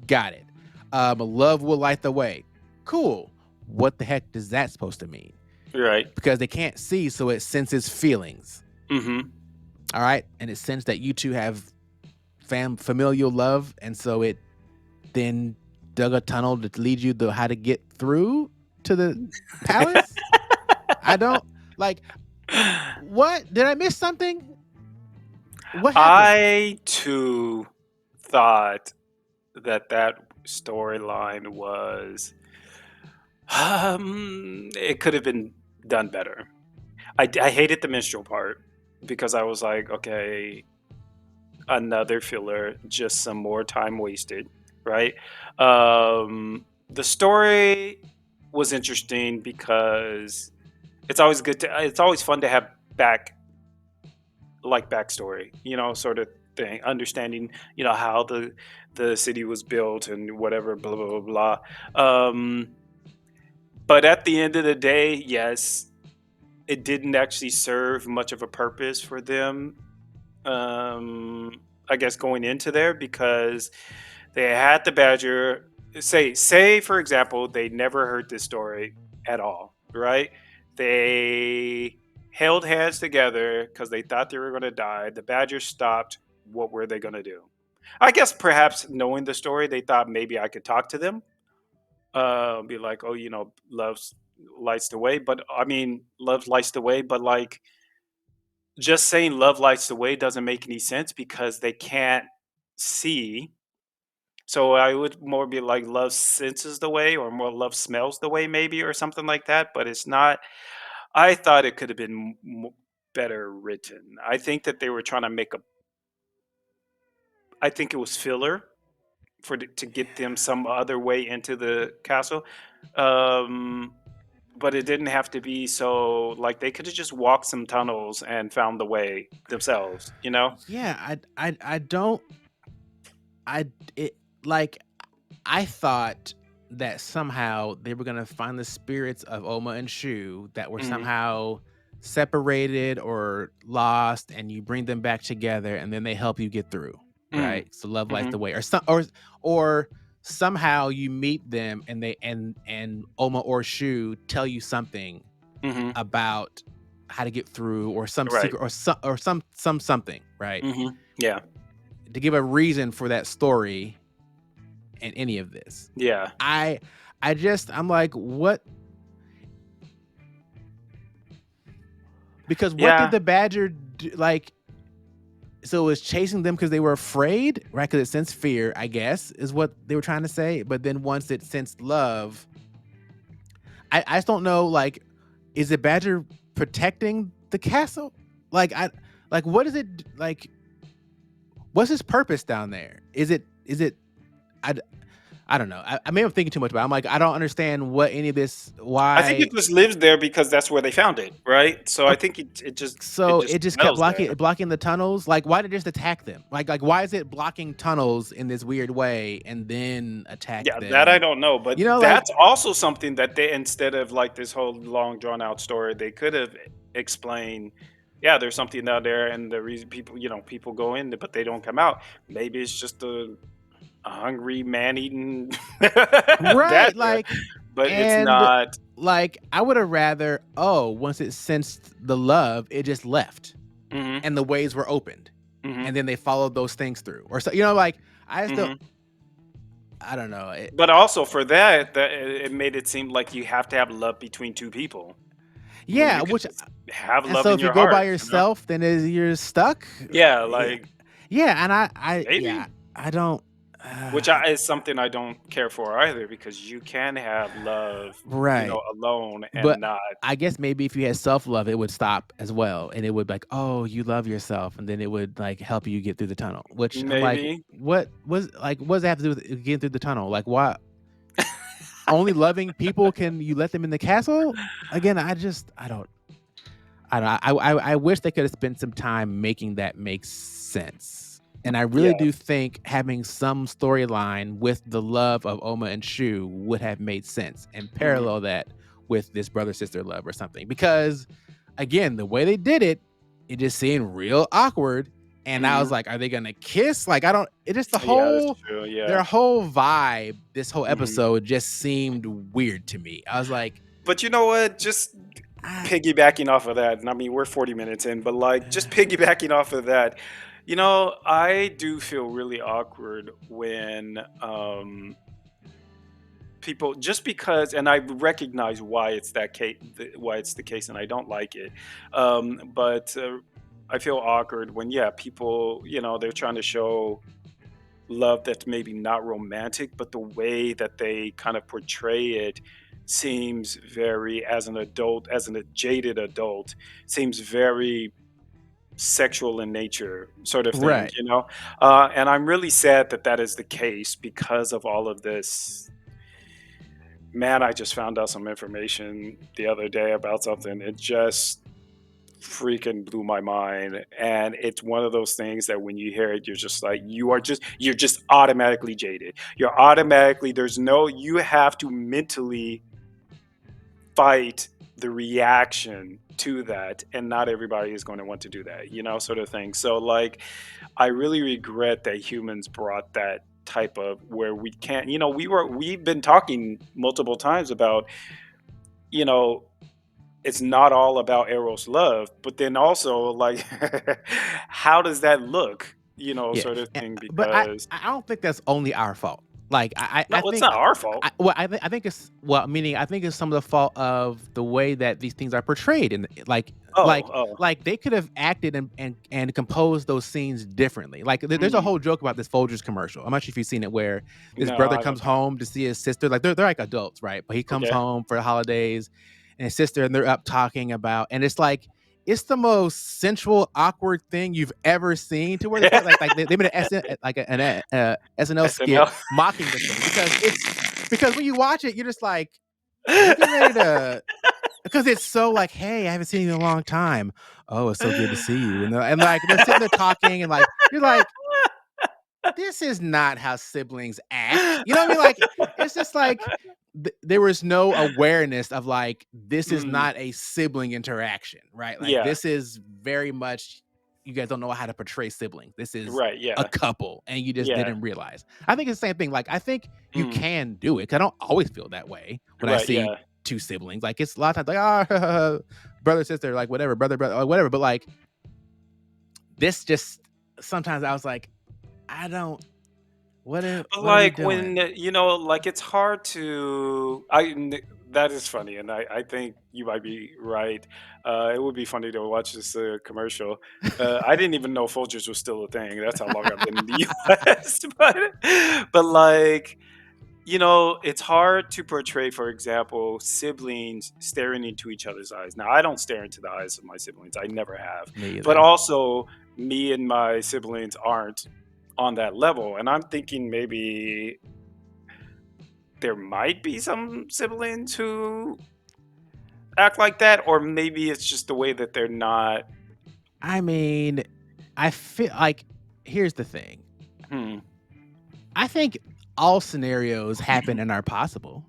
Got it. Love will light the way. Cool. What the heck is that supposed to mean? Right. Because they can't see, so it senses feelings. Mhm. All right, and it sensed that you two have familial love, and so it then dug a tunnel to lead you to how to get through to the palace. I don't like what did I miss something? What happened? I too thought that that storyline was it could have been done better. I hated the minstrel part because I was like, okay, another filler, just some more time wasted, right? The story was interesting because it's always fun to have backstory, sort of thing, understanding, how the city was built and whatever, blah blah blah blah. But at the end of the day, yes, it didn't actually serve much of a purpose for them. Um, I guess going into there because they had the badger. Say for example, they never heard this story at all, right? They held hands together because they thought they were going to die. The badger stopped. What were they going to do? I guess perhaps knowing the story, they thought maybe I could talk to them, be like, oh, love lights the way. But I mean, love lights the way. But like, just saying love lights the way doesn't make any sense because they can't see. So I would more be like love senses the way or more love smells the way maybe or something like that, but it's not. I thought it could have been better written. I think that they were trying to make a I think it was filler to get them some other way into the castle. Um but it didn't have to be so like they could have just walked some tunnels and found the way themselves, you know? Yeah, I don't I it like I thought that somehow they were gonna find the spirits of Oma and Shu that were Mhm. somehow separated or lost, and you bring them back together, and then they help you get through, Mm. right? So love lights Mhm. the way, or somehow you meet them, and and Oma or Shu tell you something Mhm. about how to get through, or some Right. secret, or something, right? Mhm. Yeah. To give a reason for that story in any of this. Yeah. I I'm like, what? Because what did Yeah. the badger do? Like, so it was chasing them because they were afraid, right? Because it sensed fear, I guess, is what they were trying to say. But then once it sensed love, I just don't know. Like, is the badger protecting the castle? Like, like what is it like? What's his purpose down there? Is it? I I don't know. I may be thinking too much about it. I'm like, I don't understand what any of this. I think Why? it just lives there because that's where they found it, right? So I think it So just it just kept dwells there. blocking the tunnels. Like, why did it just attack them? Like why is it blocking tunnels in this weird way and then attack Yeah, that I them? don't know, You but know, like that's also something that they instead of like this whole long drawn out story, they could have explained, yeah, there's something out there and the reason people go in, but they don't come out. Maybe it's just a hungry man eating right, badger, like, but it's and not. like I would have rather. Oh, once it sensed the love, it just left, Mhm. and the ways were opened, Mhm. and then they followed those things through, or so. You know, like I just don't. Mhm. I don't know. But also for that, it made it seem like you have to have love between 2 people when Yeah, you could which just have and love so in if you your go by heart, you know? yourself, then you're stuck. Yeah, Yeah, like, yeah, and I yeah, maybe. I don't. which is something I don't care for either because you can have love, Right. alone But and not I guess maybe if you had self-love, it would stop as well, and it would be like, "Oh, you love yourself," and then it would, like, help you get through the tunnel, which I'm like, maybe. what does that have to do with getting through the tunnel? Like, why only loving people can you let them in the castle? Again, I wish they could have spent some time making that make sense. And I really Yeah. do think having some storyline with the love of Oma and Shu would have made sense and Mhm, parallel that with this brother sister love or something. Because again, the way they did it, it just seemed real awkward. And I was mhm. like, are they gonna kiss? Like, I don't it just Yeah, that's true, their yeah. whole vibe, this whole Mhm. episode just seemed weird to me. I was like, But you know what? Just I piggybacking off of that, and I mean, we're 40 minutes in, but, like, just piggybacking off of that, I do feel really awkward when, people just because and I recognize why it's that case, why it's the case, and I don't like it. But I feel awkward when, yeah, people, they're trying to show love that's maybe not romantic, but the way that they kind of portray it seems very, as an adult, as a jaded adult, seems very sexual in nature, sort of thing, right. And I'm really sad that that is the case because of all of this. Man, I just found out some information the other day about something. It just freaking blew my mind. And it's one of those things that when you hear it, you're just like, you're just automatically jaded. You're automatically, there's no, you have to mentally fight the reaction to that. And not everybody is going to want to do that, sort of thing. So, like, I really regret that humans brought that type of where we can't, we've been talking multiple times about, you know, it's not all about Eros love, but then also like how does that look, Yeah, sort of thing but I because I don't think that's only our fault. Like, no, I it's think not our fault. I think it's well, meaning I think it's some of the fault of the way that these things are portrayed and, Oh, oh, they could have acted and composed those scenes differently. Like, there's a mm, whole joke about this Folgers commercial. I'm not sure if you've seen it where this no, brother I have comes not. home to see his sister, like, they're like adults, right? But he comes Okay. home for the holidays and his sister, and they're up talking about and it's like it's the most sensual, awkward thing you've ever seen to where the point they made an SN like an SNL skit SNL. mocking the thing because when you watch it, you're just like, are they getting ready to because it's so like, "Hey, I haven't seen you in a long time. Oh, it's so good to see you." And like they're sitting there talking and like you're like, this is not how siblings act. You know what I mean? Like, it's just like there was no awareness of like this is Mm, not a sibling interaction, right? Like yeah, this is very much you guys don't know how to portray siblings. This is right, a yeah, couple, and you just yeah, didn't realize. I think it's the same thing. Like I think you mm, can do it. 'Cause I don't always feel that way when I right, see yeah. two siblings. Like it's a lot of times like brother sister like whatever brother or whatever. But like this just sometimes I was like I don't But, what are we like, when, doing? like, it's hard to that is funny, and I think you might be right. It would be funny to watch this, commercial. I didn't even know Folgers was still a thing. That's how long I've been in the US, but, like, it's hard to portray, for example, siblings staring into each other's eyes. Now, I don't stare into the eyes of my siblings. I never have. Me But either. also, me and my siblings aren't on that level. And I'm thinking maybe there might be some siblings who act like that, or maybe it's just the way that they're not. I mean, I feel like here's the thing. Hmm. I think all scenarios happen and are possible.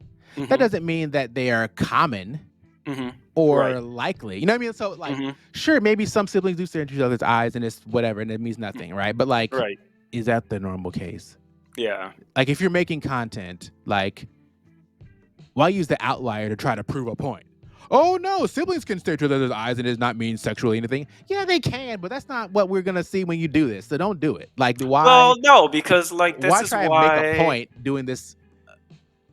That Hmm. doesn't mean that they are common Hmm. Right. or likely. You know what I mean? So like, Hmm. sure, maybe some siblings do stare into each other's eyes and it's whatever and it means nothing, right? But like, Right. is that the normal case? Yeah. Like if you're making content, like why use the outlier to try to prove a point? Oh no, siblings can stare into each other's eyes and it does not mean sexually anything. Yeah, they can, but that's not what we're gonna see when you do this. So don't do it. Like Well, no, because like this why is try and make a why. point doing this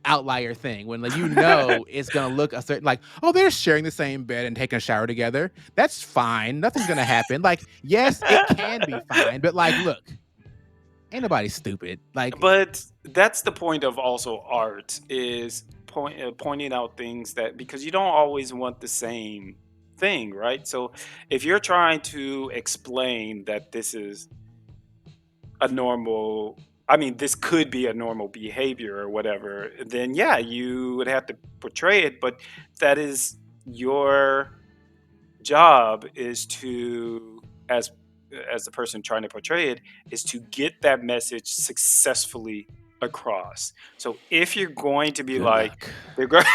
outlier thing when like, it's gonna look a certain like, oh, they're sharing the same bed and taking a shower together. That's fine. Nothing's gonna happen. Like, yes, it can be fine, but like, look, ain't nobody stupid. Like, But that's the point of also art is pointing out things that because you don't always want the same thing, right? So if you're trying to explain that this is a normal I mean, this could be a normal behavior or whatever, then yeah, you would have to portray it, but that is your job is to as the person trying to portray it is to get that message successfully across. So if you're going to be good like luck. they're going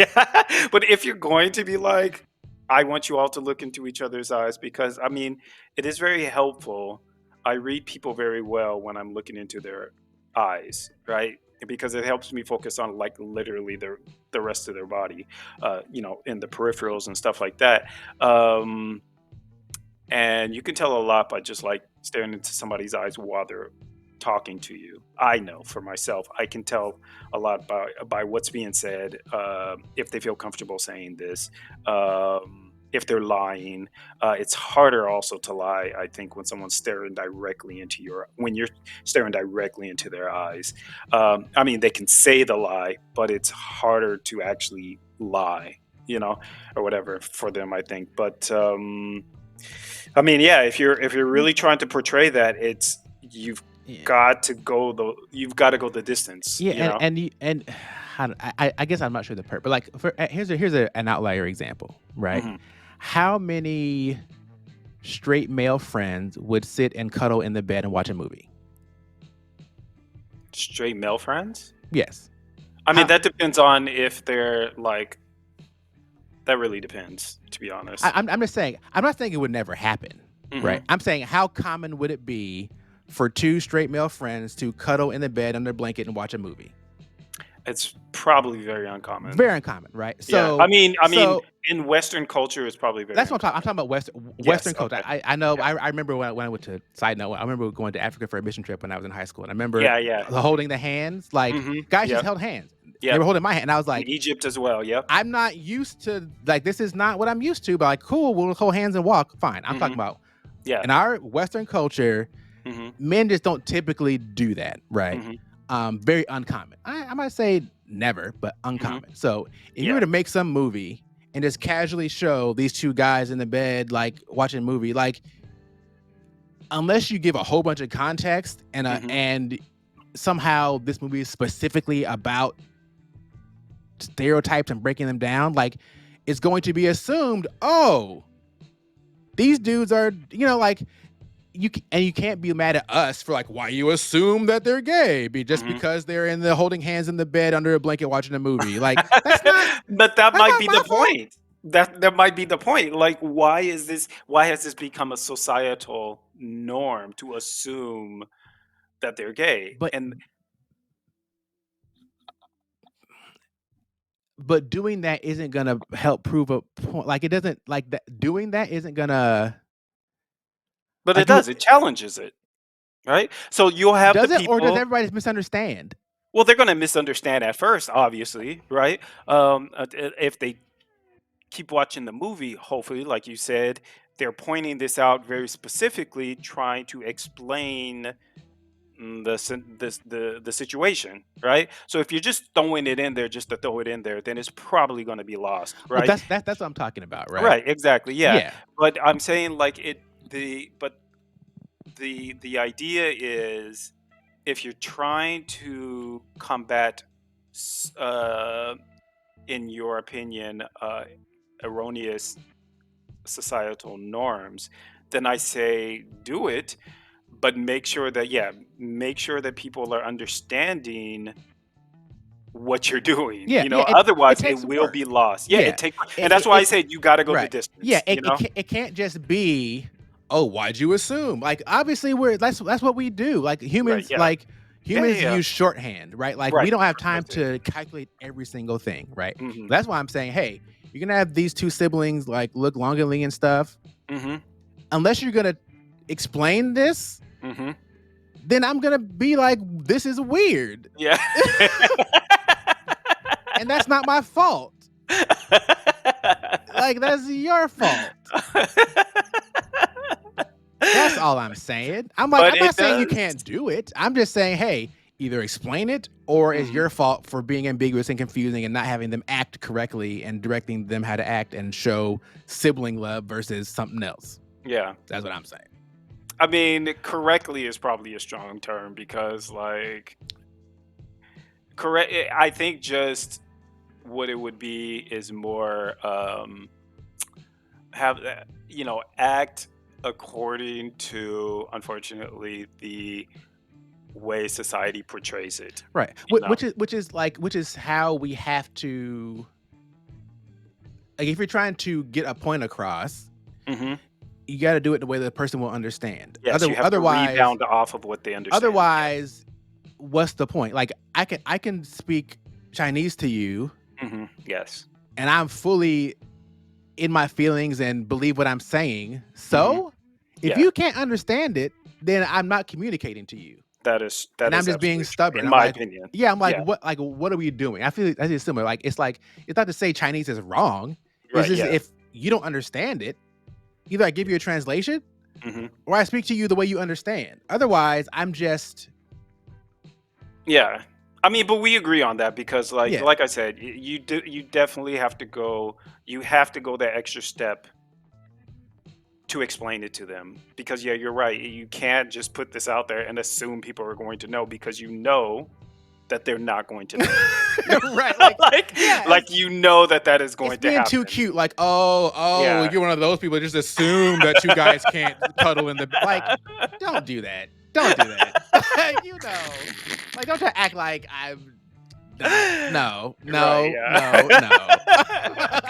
yeah, but if you're going to be like I want you all to look into each other's eyes because I mean it is very helpful. I read people very well when I'm looking into their eyes, right? Because it helps me focus on like literally the rest of their body, in the peripherals and stuff like that. Um, and you can tell a lot by just like staring into somebody's eyes while they're talking to you. I know for myself, I can tell a lot by what's being said, if they feel comfortable saying this, if they're lying. It's harder also to lie, I think, when someone's staring directly into when you're staring directly into their eyes. I mean, they can say the lie, but it's harder to actually lie, you know, or whatever for them, I think. But I mean, yeah, if you're Mm, really trying to portray that, it's yeah. you've got to go the distance, Yeah, you know. and I guess I'm not sure the but like an outlier example, right? Hmm. How many straight male friends would sit and cuddle in the bed and watch a movie? Straight male friends. Yes. I mean, How that depends on if they're like. That really depends, to be I, honest. I'm just saying. I'm not saying it would never happen, right? Hmm. I'm saying how common would it be for two straight male friends to cuddle in the bed under a blanket and watch a movie? It's probably very uncommon. Very uncommon, right? Yeah, I mean, So in Western culture, it's probably very that's what I'm talking. I'm uncommon. talking about Western Yes. culture. Okay. I know. Yeah. I remember when I went to side note. I remember going to Africa for a mission trip when I was in high school, and I remember Yeah. Yeah. holding the hands. Like Hmm. guys just Yep. held hands. They were Yep. holding my hand. And I was In like, Egypt as well. Yep. I'm not used to like this is not what I'm used to. But like, cool, we'll hold hands and walk. Fine. I'm talking Hmm. about Yeah. in our Western culture, Hmm. men just don't typically do that, right? Hmm. Very uncommon. I might say never, but Hmm. uncommon. So if you were Yeah. to make some movie and just casually show these two guys in the bed, like watching a movie, like unless you give a whole bunch of context Hmm. and somehow this movie is specifically about stereotypes and breaking them down, like it's going to be assumed, oh, these dudes are, like you can't be mad at us for like why you assume that they're gay just Hmm. because they're in the holding hands in the bed under a blanket watching a movie. Like But that that's might not be my the fault. point. That might be the point. Like, why has this become a societal norm to assume that they're gay? But And doing that isn't gonna help prove a point. Like it doesn't like that. Doing that isn't gonna but it like you. does, it challenges it, right? So you'll have the Does it or does people. everybody just misunderstand? Well, they're gonna misunderstand at first, obviously, right? If they keep watching the movie, hopefully, like you said, they're pointing this out very specifically, trying to explain the situation, right? So if you're just throwing it in there just to throw it in there, then it's probably going to be lost, Well, right? that's what I'm talking about, right? Right, exactly, yeah. Yeah, But I'm saying like the idea is if you're trying to combat, in your opinion, erroneous societal norms, then I say do it, but make sure that people are understanding what you're doing. yeah, yeah. It Otherwise it takes will work. be lost. Yeah, Yeah, it takes, and that's why I said you got to go the right. Yeah, distance. it can't just be, "Oh, why'd you assume?" Like, obviously, that's what we do. Right? Yeah. Yeah. Yeah. Humans Yeah. use shorthand, right? Like, we Right. don't have time That's it. to calculate every single thing, right? Hmm. That's why I'm saying, "Hey, you're gonna have these 2 siblings, like, look longanly and stuff. Hmm. Unless you're gonna explain this, Hmm. then I'm gonna be like, this is weird, Yeah. and that's not my fault. Like, that's your fault." That's all I'm saying. But I'm not it saying you does. can't do it. I'm just saying, hey, either explain it or it's Mhm. your fault for being ambiguous and confusing and not having them act correctly and directing them how to act and show sibling love versus something else. Yeah. That's what I'm saying. I mean, correctly is probably a strong term because, like, I think just what it would be is more, have that, act according to, unfortunately, the way society portrays it, Right. you know? Which is how we have to, like, if you're trying to get a point across, Mhm. you got to do it the way the person will understand. Yes, you have to Otherwise, rebound off of what they understand. Yeah. otherwise, what's the point? Like, I can speak Chinese to you, Mhm. Yes. and I'm fully in my feelings and believe what I'm saying. Mhm. So, if Yeah. you can't understand it, then I'm not communicating to you, That and I'm is just being absolutely true, stubborn. in I'm my like, opinion. yeah, I'm Yeah. like, what are we doing? I feel similar. Like it's not to say Chinese is wrong. It's Right, just yeah. if you don't understand it, either I give you a translation Mhm. or I speak to you the way you understand. Otherwise, I'm just Yeah. I mean, but we agree on that because yeah. like I said, you definitely have to go that extra step to explain it to them because yeah, you're right. You can't just put this out there and assume people are going to know because you know that they're not going to know. Right. Like, like yeah, like you know that that is it's going to being too happen. cute. Like, Yeah. you're one of those people that just assume that you guys can't cuddle in the like. Don't do that. Don't do that. Like, don't try to act like I'm not. No, Right, no, no, no. yeah.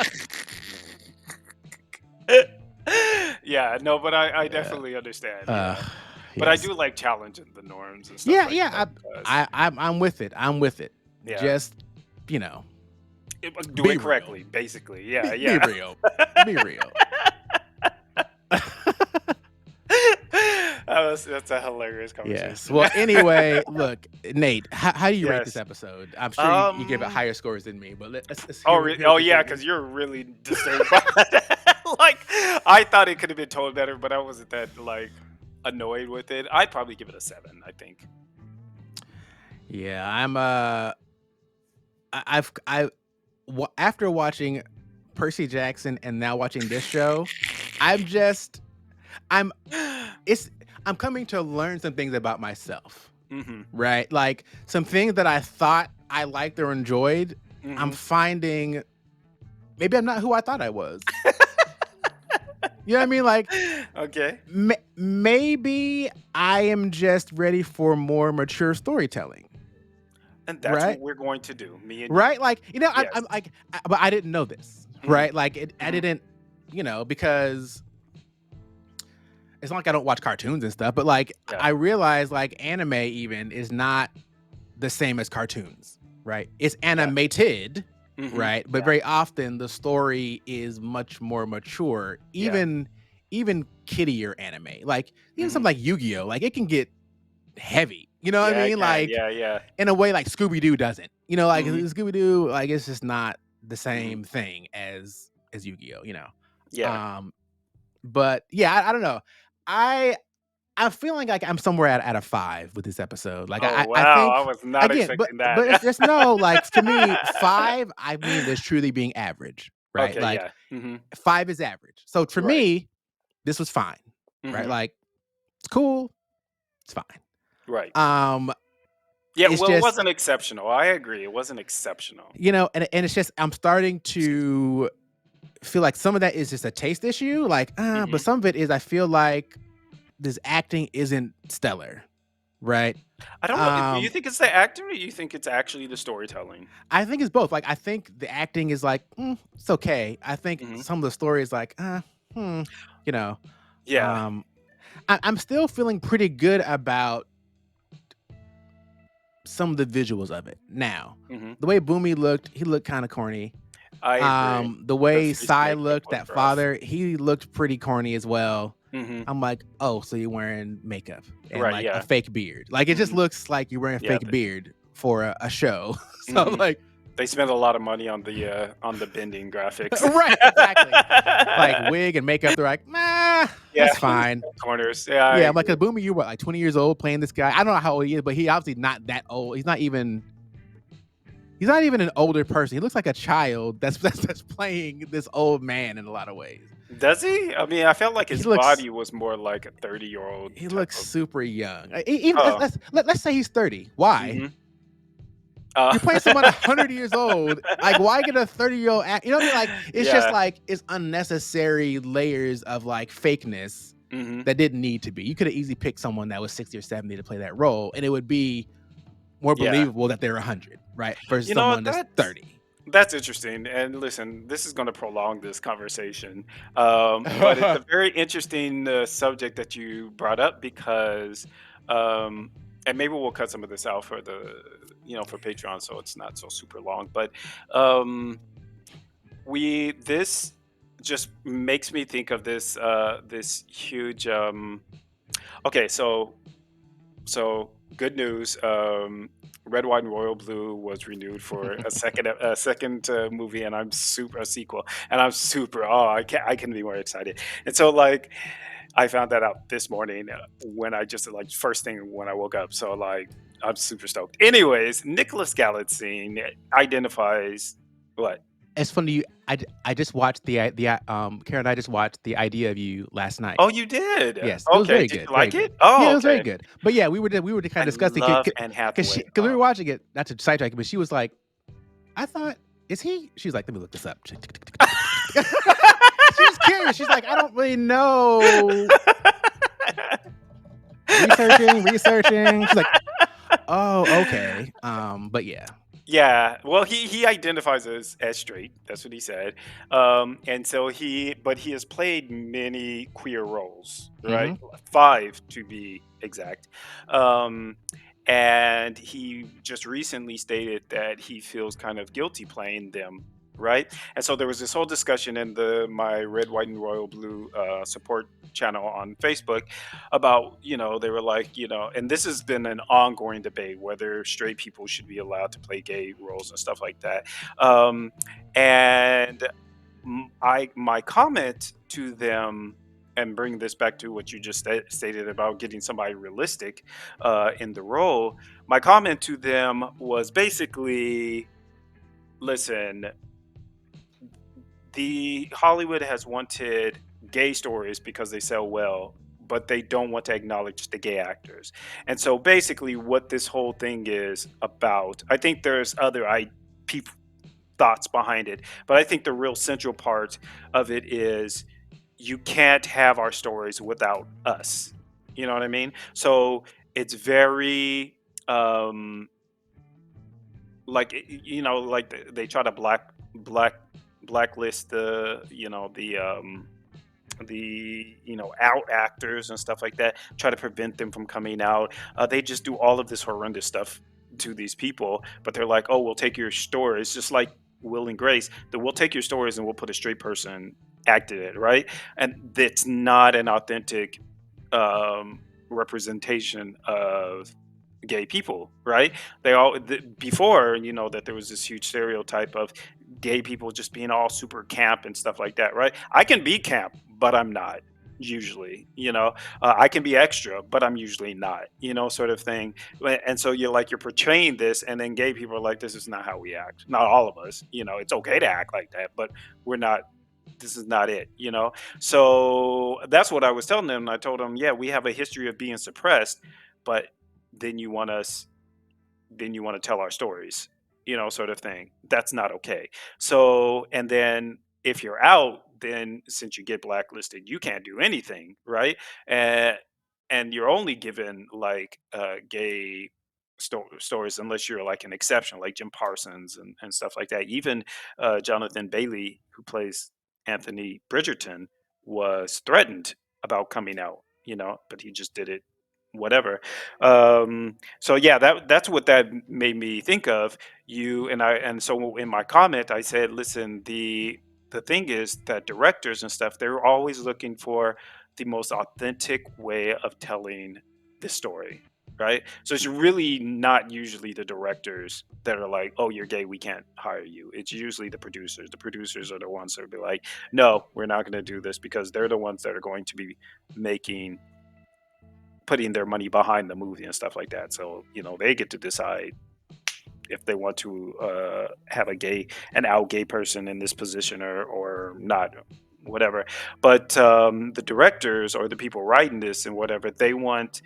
Yeah, no, but I Yeah. definitely understand, Uh, yeah. But I yes. do like challenging the norms and stuff Yeah, like that yeah. because I'm with it. I'm with it. yeah, Just, you know, do be it real. correctly, basically. Yeah, Be yeah. real. Be real. That's a hilarious Yes. conversation. Well, anyway, look, Nate, how do you rate this Yes. episode? I'm sure you give it Um. higher scores than me, but let's Oh, hear oh what you yeah, think. because you're really disturbed by that. Like, I thought it could have been told better, but I wasn't that like annoyed with it. I'd probably give it a 7. I think. Yeah, after watching Percy Jackson and now watching this show, I'm just I'm it's I'm coming to learn some things about myself, Mhm. right? Like some things that I thought I liked or enjoyed, I'm Mhm. finding maybe I'm not who I thought I was. You know what I mean? Like Okay. maybe I am just ready for more mature storytelling, And that's what right? we're going to do, me and you. Right? Like, I'm Yes. like, but I didn't know this, Mhm. right? Like, I Mhm. didn't, because it's not like I don't watch cartoons and stuff, but like, Yeah. I realize like anime even is not the same as cartoons, right? It's Yeah. animated, Mhm. right? But Yeah. very often the story is much more mature, Yeah. even kiddier anime, like even Mhm. something like Yu-Gi-Oh, like it can get heavy. You know what I Yeah, mean? again. Like Yeah, yeah. in a way like Scooby-Doo doesn't. You know, like Mhm. Scooby-Doo, like it's just not the Mhm. same thing as Yu-Gi-Oh, you know. Yeah. Um, but yeah, I don't know. I I'm feeling like I'm somewhere at a 5 with this episode. Like Oh, I wow. I think was not again, expecting but that. it's no like to me, 5, I mean this truly being average, right? Okay, Like yeah. Mhm. 5 is average. So for Right. me, this was fine, right? Mhm. Like it's cool, it's fine. Right. Um, Yeah, it's well, it just wasn't exceptional. I agree. It wasn't exceptional. and it's just I'm starting to feel like some of that is just a taste issue, like, but Mhm. some of it is I feel like this acting isn't stellar, right? I don't know. Do you Um, think it's the actor or you think it's actually the storytelling? I think it's both. Like, I think the acting is like, it's okay. I think Mhm. some of the story is like, hmm, you know. Yeah. Um, I'm still feeling pretty good about some of the visuals of it. Now, Mhm. the way Boomy looked, he looked kind of corny. I agree. The The way face Sai makeup looked, was that rough. father, he looked pretty corny as well. Mhm. I'm like, oh, so you're wearing makeup and Right, like a yeah. fake beard. Like it just Mhm. looks like you're wearing a Yeah, fake beard for a show. So I'm mhm. like, They spent a lot of money on the bending graphics. Right, exactly. Like, wig and makeup, they're like, "Nah, Yeah, that's fine." corners. Yeah, I Yeah, I'm like, agree. "'Cause Boomy, you were, like, 20 years old playing this guy?" I don't know how old he is, but he obviously not that old. He's not even an older person. He looks like a child that's playing this old man in a lot of ways. Does he? I mean, I felt like He his looks body was more like a 30-year-old he type looks of. super young. Even Oh, let's say he's 30. Why? mhm. You're playing someone 100 years old. Like, why get a 30-year-old act? You know what I mean? Like, it's just Yeah, like it's unnecessary layers of like fakeness mhm. that didn't need to be. You could have easily picked someone that was 60 or 70 to play that role, and it would be more Yeah. believable that they're 100, right? Versus You know what? someone that's 30. That's interesting. And listen, this is going to prolong this conversation, but it's a very interesting subject that you brought up because, um, and maybe we'll cut some of this out for the, for Patreon, so it's not so super long. But um, we this just makes me think of this huge. Okay, so good news. Red, White, and Royal Blue was renewed for a second movie, and I'm super a sequel, and I'm super. Oh, I can be more excited. And so like I found that out this morning when I just like first thing when I woke up. So like I'm super stoked. Anyways, Nicholas Galitzine identifies what? It's funny. I just watched Karen and I just watched The Idea of You last night. Oh, you did. Yes, it was Okay, very did good, you very like good. it? Yeah, Oh, it was very okay. good. But yeah, we were kind I of discussing love Anne because Hathaway. we were watching it, not to sidetrack it, but she was like, "I thought, is he?" She's like, "Let me look this up." She was curious. She's like, "I don't really know." Researching. She's like, "Oh, okay." But yeah. Yeah, well, he identifies as straight. That's what he said. And so but he has played many queer roles, right? Mhm. 5 to be exact. Um, and he just recently stated that he feels kind of guilty playing them, right? And so there was this whole discussion in the my Red, White, and Royal Blue support channel on Facebook about, they were like, and this has been an ongoing debate whether straight people should be allowed to play gay roles and stuff like that. um and my comment to them, and bring this back to what you just stated about getting somebody realistic in the role. My comment to them was basically, listen, the Hollywood has wanted gay stories because they sell well, but they don't want to acknowledge the gay actors. And so basically what this whole thing is about, I think there's other people thoughts behind it, but I think the real central part of it is you can't have our stories without us. You know what I mean? So it's very like like they try to black blacklist the out actors and stuff like that, try to prevent them from coming out. They just do all of this horrendous stuff to these people, but they're like, oh, we'll take your story. It's just like Will and Grace, that we'll take your stories and we'll put a straight person acted it, right? And that's not an authentic representation of gay people, right? Before, that there was this huge stereotype of gay people just being all super camp and stuff like that, right? I can be camp, but I'm not usually. I can be extra, but I'm usually not, sort of thing. And so you're portraying this, and then gay people are like, this is not how we act. Not all of us. It's okay to act like that, but we're not. This is not it. So that's what I was telling them. I told them, yeah, we have a history of being suppressed, but then you want us then you want to tell our stories, sort of thing. That's not okay. So, and then if you're out, then since you get blacklisted, you can't do anything, right? And you're only given like gay stories unless you're like an exception, like Jim Parsons and stuff like that. Even Jonathan Bailey, who plays Anthony Bridgerton, was threatened about coming out, but he just did it, whatever. So yeah, that's what that made me think of. And so in my comment I said, listen, the thing is that directors and stuff, they're always looking for the most authentic way of telling the story. right? So it's really not usually the directors that are like, "Oh, you're gay, we can't hire you." It's usually the producers. The producers are the ones that be like, "No, we're not going to do this," because they're the ones that are going to be making putting their money behind the movie and stuff like that. So, they get to decide if they want to have an out gay person in this position or not, whatever. But the directors or the people writing this and whatever, they want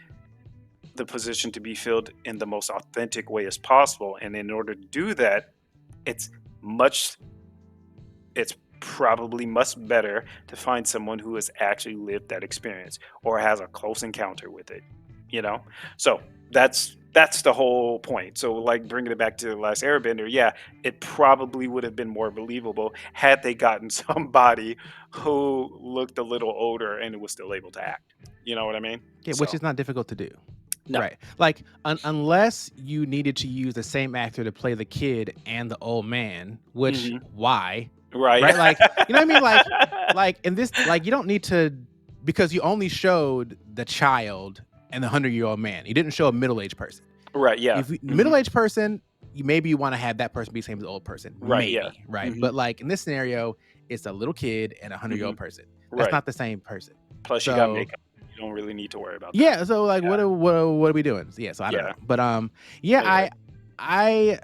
the position to be filled in the most authentic way as possible. And in order to do that, it's much it's probably much better to find someone who has actually lived that experience or has a close encounter with it, you know? So that's the whole point. So like bringing it back to the last Airbender, yeah, it probably would have been more believable had they gotten somebody who looked a little older and was still able to act. You know what I mean? Yeah, which So is not difficult to do. no. Right. Like unless you needed to use the same actor to play the kid and the old man, which Hmm. why? Right. Right? Like, you know what I mean? Like in this, like you don't need to, because you only showed the child and the 100-year-old man. You didn't show a middle-aged person. Right. Yeah. If Hmm. middle-aged person, maybe you want to have that person be the same as the old person. Right. Yeah. Maybe, right? Hmm. But like in this scenario, it's a little kid and a 100-year-old Hmm. person. That's Right. not the same person. Plus, you got So makeup. You don't really need to worry about that. yeah, so like what are we doing? Yeah, so I don't Yeah. know. But yeah, Anyway. I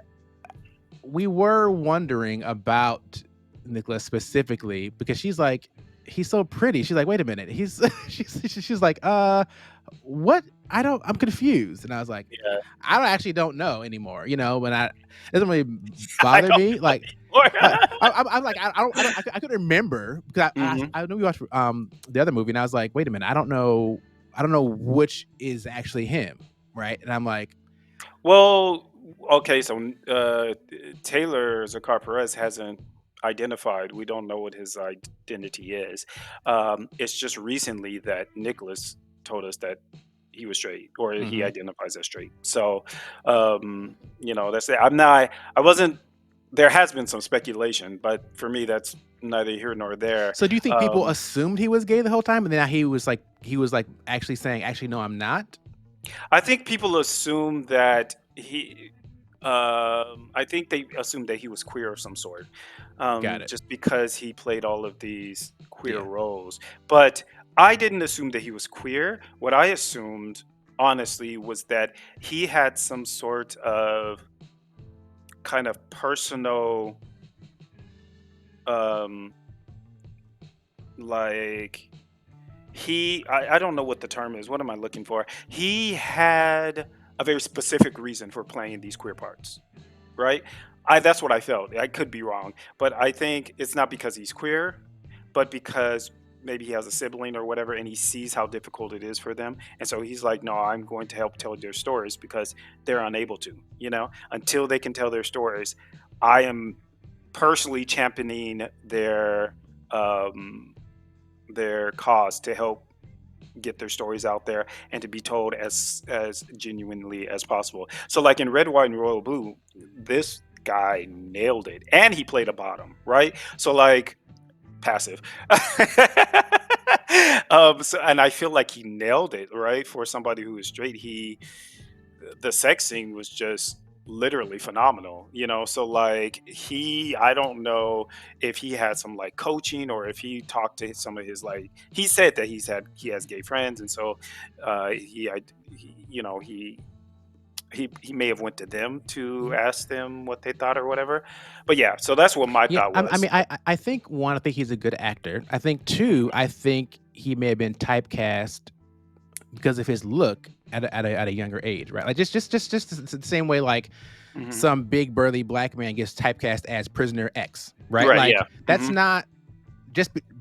we were wondering about Nicholas specifically because she's like, he's so pretty. She's like, wait a minute. He's she's like, what? I'm confused. And I was like, Yeah. don't know anymore, but it doesn't really I bother don't me. know Like anymore. I'm like, I couldn't remember because Mhm. I know we watched the other movie and I was like, wait a minute, I don't know which is actually him, right? And I'm like, Well, okay, so, Taylor Zakar Perez hasn't identified. We don't know what his identity is. It's just recently that Nicholas told us that he was straight or he mhm. identifies as straight. So, that's it. I wasn't there has been some speculation, but for me, that's neither here nor there. So do you think people Um assumed he was gay the whole time, and then he was like actually saying, actually no, I'm not. I think people assume that I think they assumed that he was queer of some sort, Got it. just because he played all of these queer Yeah. roles. But I didn't assume that he was queer. What I assumed, honestly, was that he had some sort of kind of personal, um, like I don't know what the term is. What am I looking for? He had a very specific reason for playing these queer parts, right? That's what I felt. I could be wrong, but I think it's not because he's queer, but because maybe he has a sibling or whatever, and he sees how difficult it is for them, and so he's like, "No, I'm going to help tell their stories because they're unable to. Until they can tell their stories, I am personally championing um, their cause to help get their stories out there and to be told as genuinely as possible." So like in Red, White, and Royal Blue, this guy nailed it. And he played a bottom, right? So like passive. And I feel like he nailed it, right? For somebody who is straight, the sex scene was just literally phenomenal, so like I don't know if he had some like coaching or if he talked to some of his, like, he said that he has gay friends, and so he may have went to them to Mhm. ask them what they thought or whatever. But yeah, so that's what my Yeah, thought I was. mean, I think one, I think he's a good actor. I think two, Hmm. I think he may have been typecast because of his look at a younger age, right? Like just the same way like Hmm. some big burly black man gets typecast as prisoner X, right? Right, yeah. Like that's Hmm. not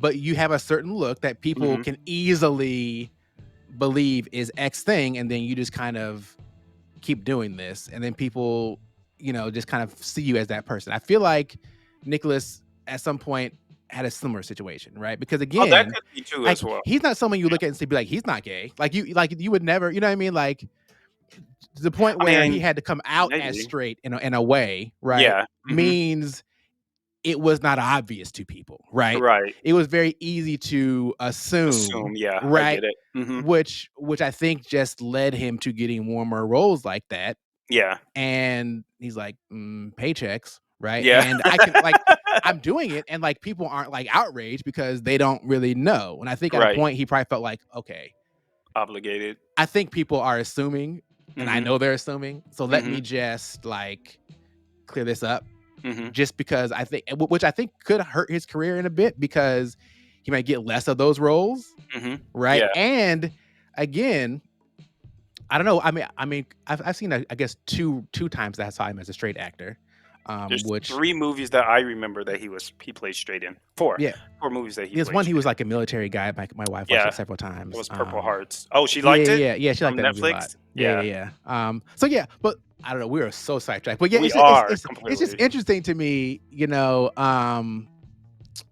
but you have a certain look that people Hmm. can easily believe is X thing, and then you just kind of keep doing this, and then people, just kind of see you as that person. I feel like Nicholas at some point had a similar situation, right? Because Oh, that again, could be too as like well. he's not someone you look at and say, be like, he's not gay. Like you would never, you know what I mean? Like to the point I where he mean, had to come out as maybe. straight in a way, right? Yeah. Hmm. Means it was not obvious to people, right? Right. It was very easy to assume, Assume, yeah, I right? get it. Mhm. Which I think just led him to getting more and more roles like that. Yeah. And he's like, paychecks, right? Yeah. And I can like I'm doing it and like people aren't like outraged because they don't really know. And I think at a Right. point he probably felt like, okay, Obligated. I think people are assuming and I Mhm. know they're assuming. So let me Mhm. just like clear this up Mhm. just because I think which I think could hurt his career in a bit because he might get less of those roles, Mhm. right? Yeah. And again, I don't know. I mean, I've seen I guess two times that I saw him as a straight actor, There's which 3 movies that I remember that he played straight in. 4. yeah, 4 movies that he there's played one he was straight in. like a military guy. My wife watched Yeah. it several It times. was Purple Hearts. Oh, she Yeah, liked it? yeah, yeah. She liked From that movie a lot. Netflix? Yeah, Yeah. yeah, yeah. So yeah, but I don't know. We are so sidetracked. But yeah, We are it's just completely. interesting to me.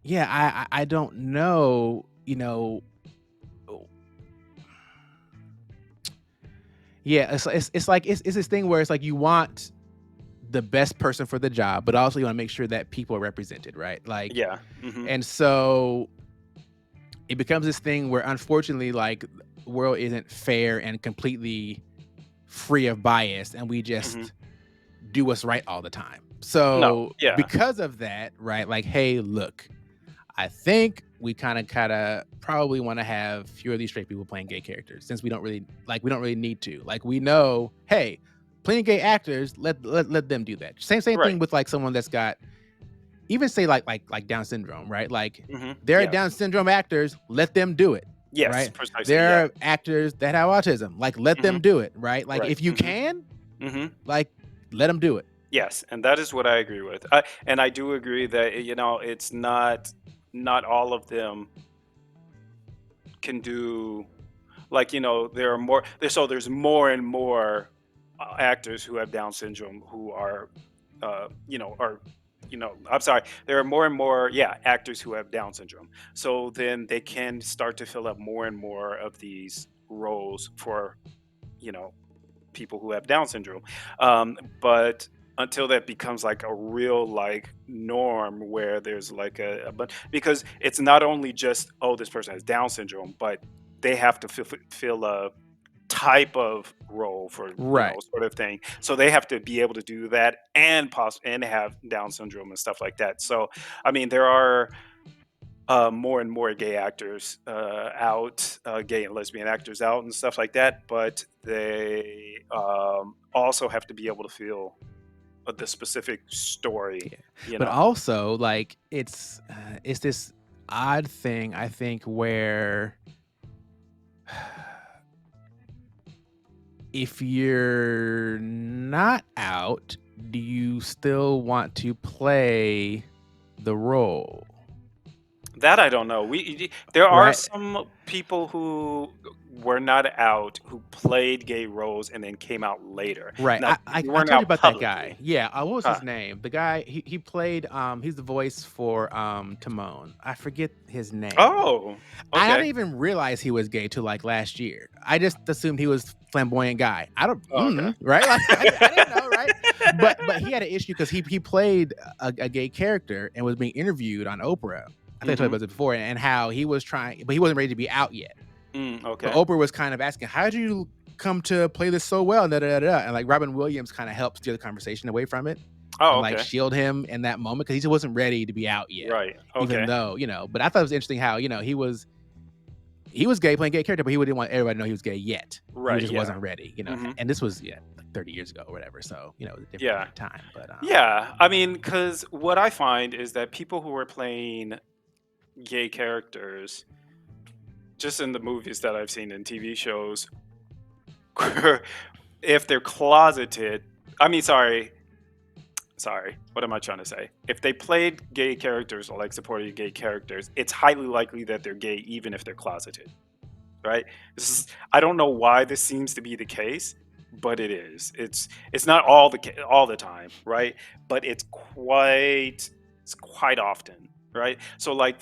Yeah, I don't know. Yeah, it's like it's this thing where it's like you want the best person for the job, but also you want to make sure that people are represented, right? Like, Yeah. Mhm. and so it becomes this thing where unfortunately, like, the world isn't fair and completely free of bias, and we Mhm. just do what's right all the time. No. So Yeah. because of that, right? Like, hey, look, I think we kind of probably want to have fewer of these straight people playing gay characters since we don't really need to. Like we know, hey, playing gay actors, let them do that. Same Right. thing with like someone that's got even say like Down syndrome, right? Like Mhm. there are Yeah. Down syndrome actors, let them do it, Yes, right? precisely, yeah. There are actors that have autism, like let them Mhm. do it, right? Like Right. if you Mhm. can, Mhm. like let them do it. Yes, and that is what I agree with. I do agree that, it's not all of them can do. Like, there are more there's more and more actors who have Down syndrome who are are I'm sorry, there are more and more, yeah, actors who have Down syndrome, so then they can start to fill up more and more of these roles for you know people who have Down syndrome. But until that becomes like a real like norm where there's like but because it's not only just, oh, this person has Down syndrome, but they have to fill a type of role for Right. sort of thing. So they have to be able to do that and and have Down syndrome and stuff like that. So I mean, there are more and more gay actors out, gay and lesbian actors out, and stuff like that. But they also have to be able to feel the specific story. Yeah. You But know. also, like, it's this odd thing, I think, where if you're not out, do you still want to play the role? That I don't know. There are Right? some people who were not out who played gay roles and then came out later. Right. Now they I weren't told you out about that guy. publicly. Yeah. What was Huh. his name? The guy he played he's the voice for Timon. I forget his name. Oh, I okay. didn't even realize he was gay till like last year. I just assumed he was flamboyant guy. I don't Oh, okay. right? Like I didn't know, right? But he had an issue because he played a gay character and was being interviewed on Oprah. I think I told you Mm-hmm. about this before, and how he was trying, but he wasn't ready to be out yet. So Okay. Oprah was kind of asking, "How did you come to play this so well?" Da, da, da, da. And like Robin Williams kind of helped steer the conversation away from it Oh, and like okay. shield him in that moment because he just wasn't ready to be out yet. Right. Even Okay. though, but I thought it was interesting how, he was gay playing gay character, but he didn't want everybody to know he was gay yet. He Right. just Yeah. wasn't ready. Hmm. And this was like 30 years ago or whatever. So, it was a Yeah. different time. But Yeah. I mean, because what I find is that people who are playing gay characters, just in the movies that I've seen in TV shows, if they're closeted, I mean, sorry, what am I trying to say? If they played gay characters or like supporting gay characters, it's highly likely that they're gay, even if they're closeted, right? I don't know why this seems to be the case, but it is. It's not all the time, right? But it's quite often, right? So like,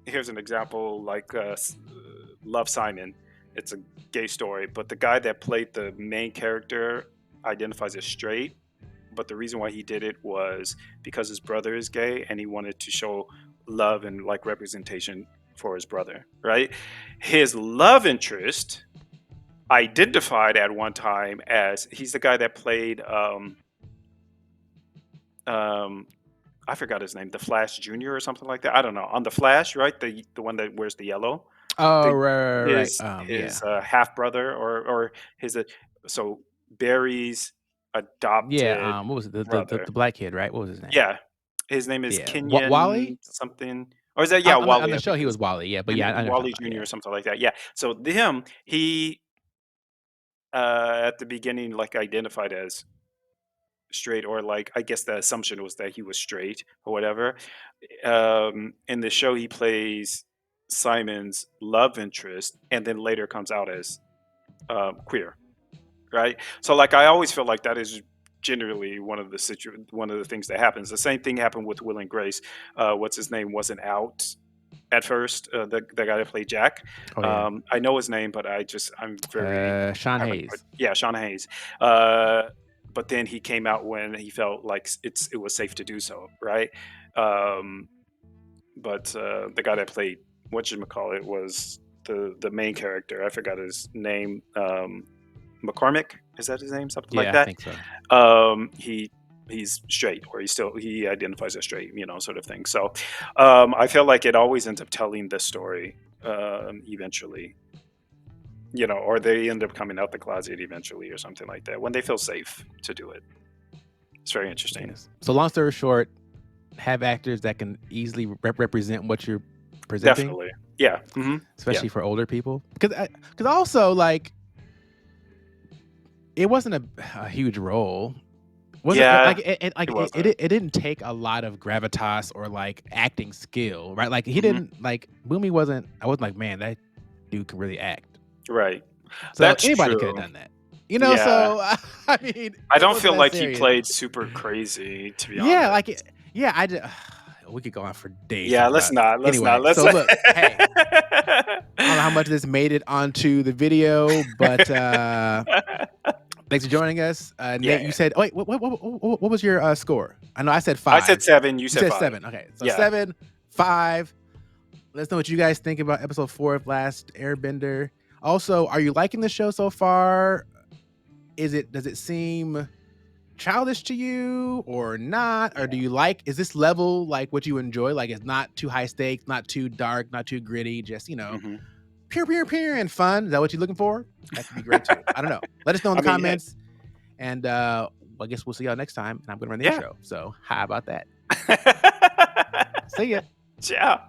here's an example, like Love Simon. It's a gay story, but the guy that played the main character identifies as straight, but the reason why he did it was because his brother is gay and he wanted to show love and like representation for his brother, right? His love interest identified at one time as he's the guy that played um I forgot his name, the Flash Junior or something like that. I don't know. On the Flash, right? The one that wears the yellow. Oh, The right. Yeah. his half brother or his so Barry's Yeah, adopted what was it? brother. The black kid, right? What was his name? Yeah. His name is Yeah, Kenyon Wally? something. Or is that yeah, On Wally, the I show, think he it was was Wally, yeah, but yeah, I know Kenyon what you're talking Wally about, Jr. or yeah. something like that. Yeah. So him, he at the beginning like identified as straight, or like I guess the assumption was that he was straight or whatever. In the show he plays Simon's love interest and then later comes out as queer, right? So like I always feel like that is generally one of the things that happens. The same thing happened with Will and Grace. What's his name wasn't out at first. The guy that played Jack. Oh, yeah. I know his name, but I'm very Sean haven't Hayes. yeah, Sean Hayes. Uh, but then he came out when he felt like it was safe to do so, right? Um, but the guy that played whatchamacallit was the main character. I forgot his name. McCormick, is that his name? Something like Yeah, I that. think so. He's straight, or he identifies as straight, sort of thing. So I feel like it always ends up telling the story eventually, or they end up coming out the closet eventually, or something like that when they feel safe to do it. It's very interesting. Yes. So long story short, have actors that can easily represent what you're presenting, Definitely, yeah, yeah, especially for older people. Because also, like, it wasn't a huge role. Wasn't yeah. like it like It wasn't. it didn't take a lot of gravitas or like acting skill, right? Like he hmm didn't like Boomy wasn't. I wasn't like, man, that dude can really act. Right, So that's anybody could have true. done that, Yeah, So I mean, I it don't wasn't feel that like he serious. played super crazy, to be Yeah, honest. like yeah, I just, we could go on for days Yeah, talking let's about. not. Let's not. Anyway, Let's. so look, hey, I don't know how much of this made it onto the video, but thanks for joining us. Nate, you Yeah, said, oh, wait, what was your score? I know I said I said 5. 7. You You said said 5. 7. Okay, so Yeah. 7, 5. Let us know what you guys think about episode 4 of Last Airbender. Also, are you liking the show so far? Does it seem childish to you or not? Or do Yeah. you like, is this level like what you enjoy? Like it's not too high stakes, not too dark, not too gritty, just hmm pure and fun. Is that what you're looking for? That could be great too. I don't know. Let us know in I the mean, hey. comments. And I guess we'll see y'all next time. And I'm gonna run the Yeah. intro. So how about that? See ya. Ciao.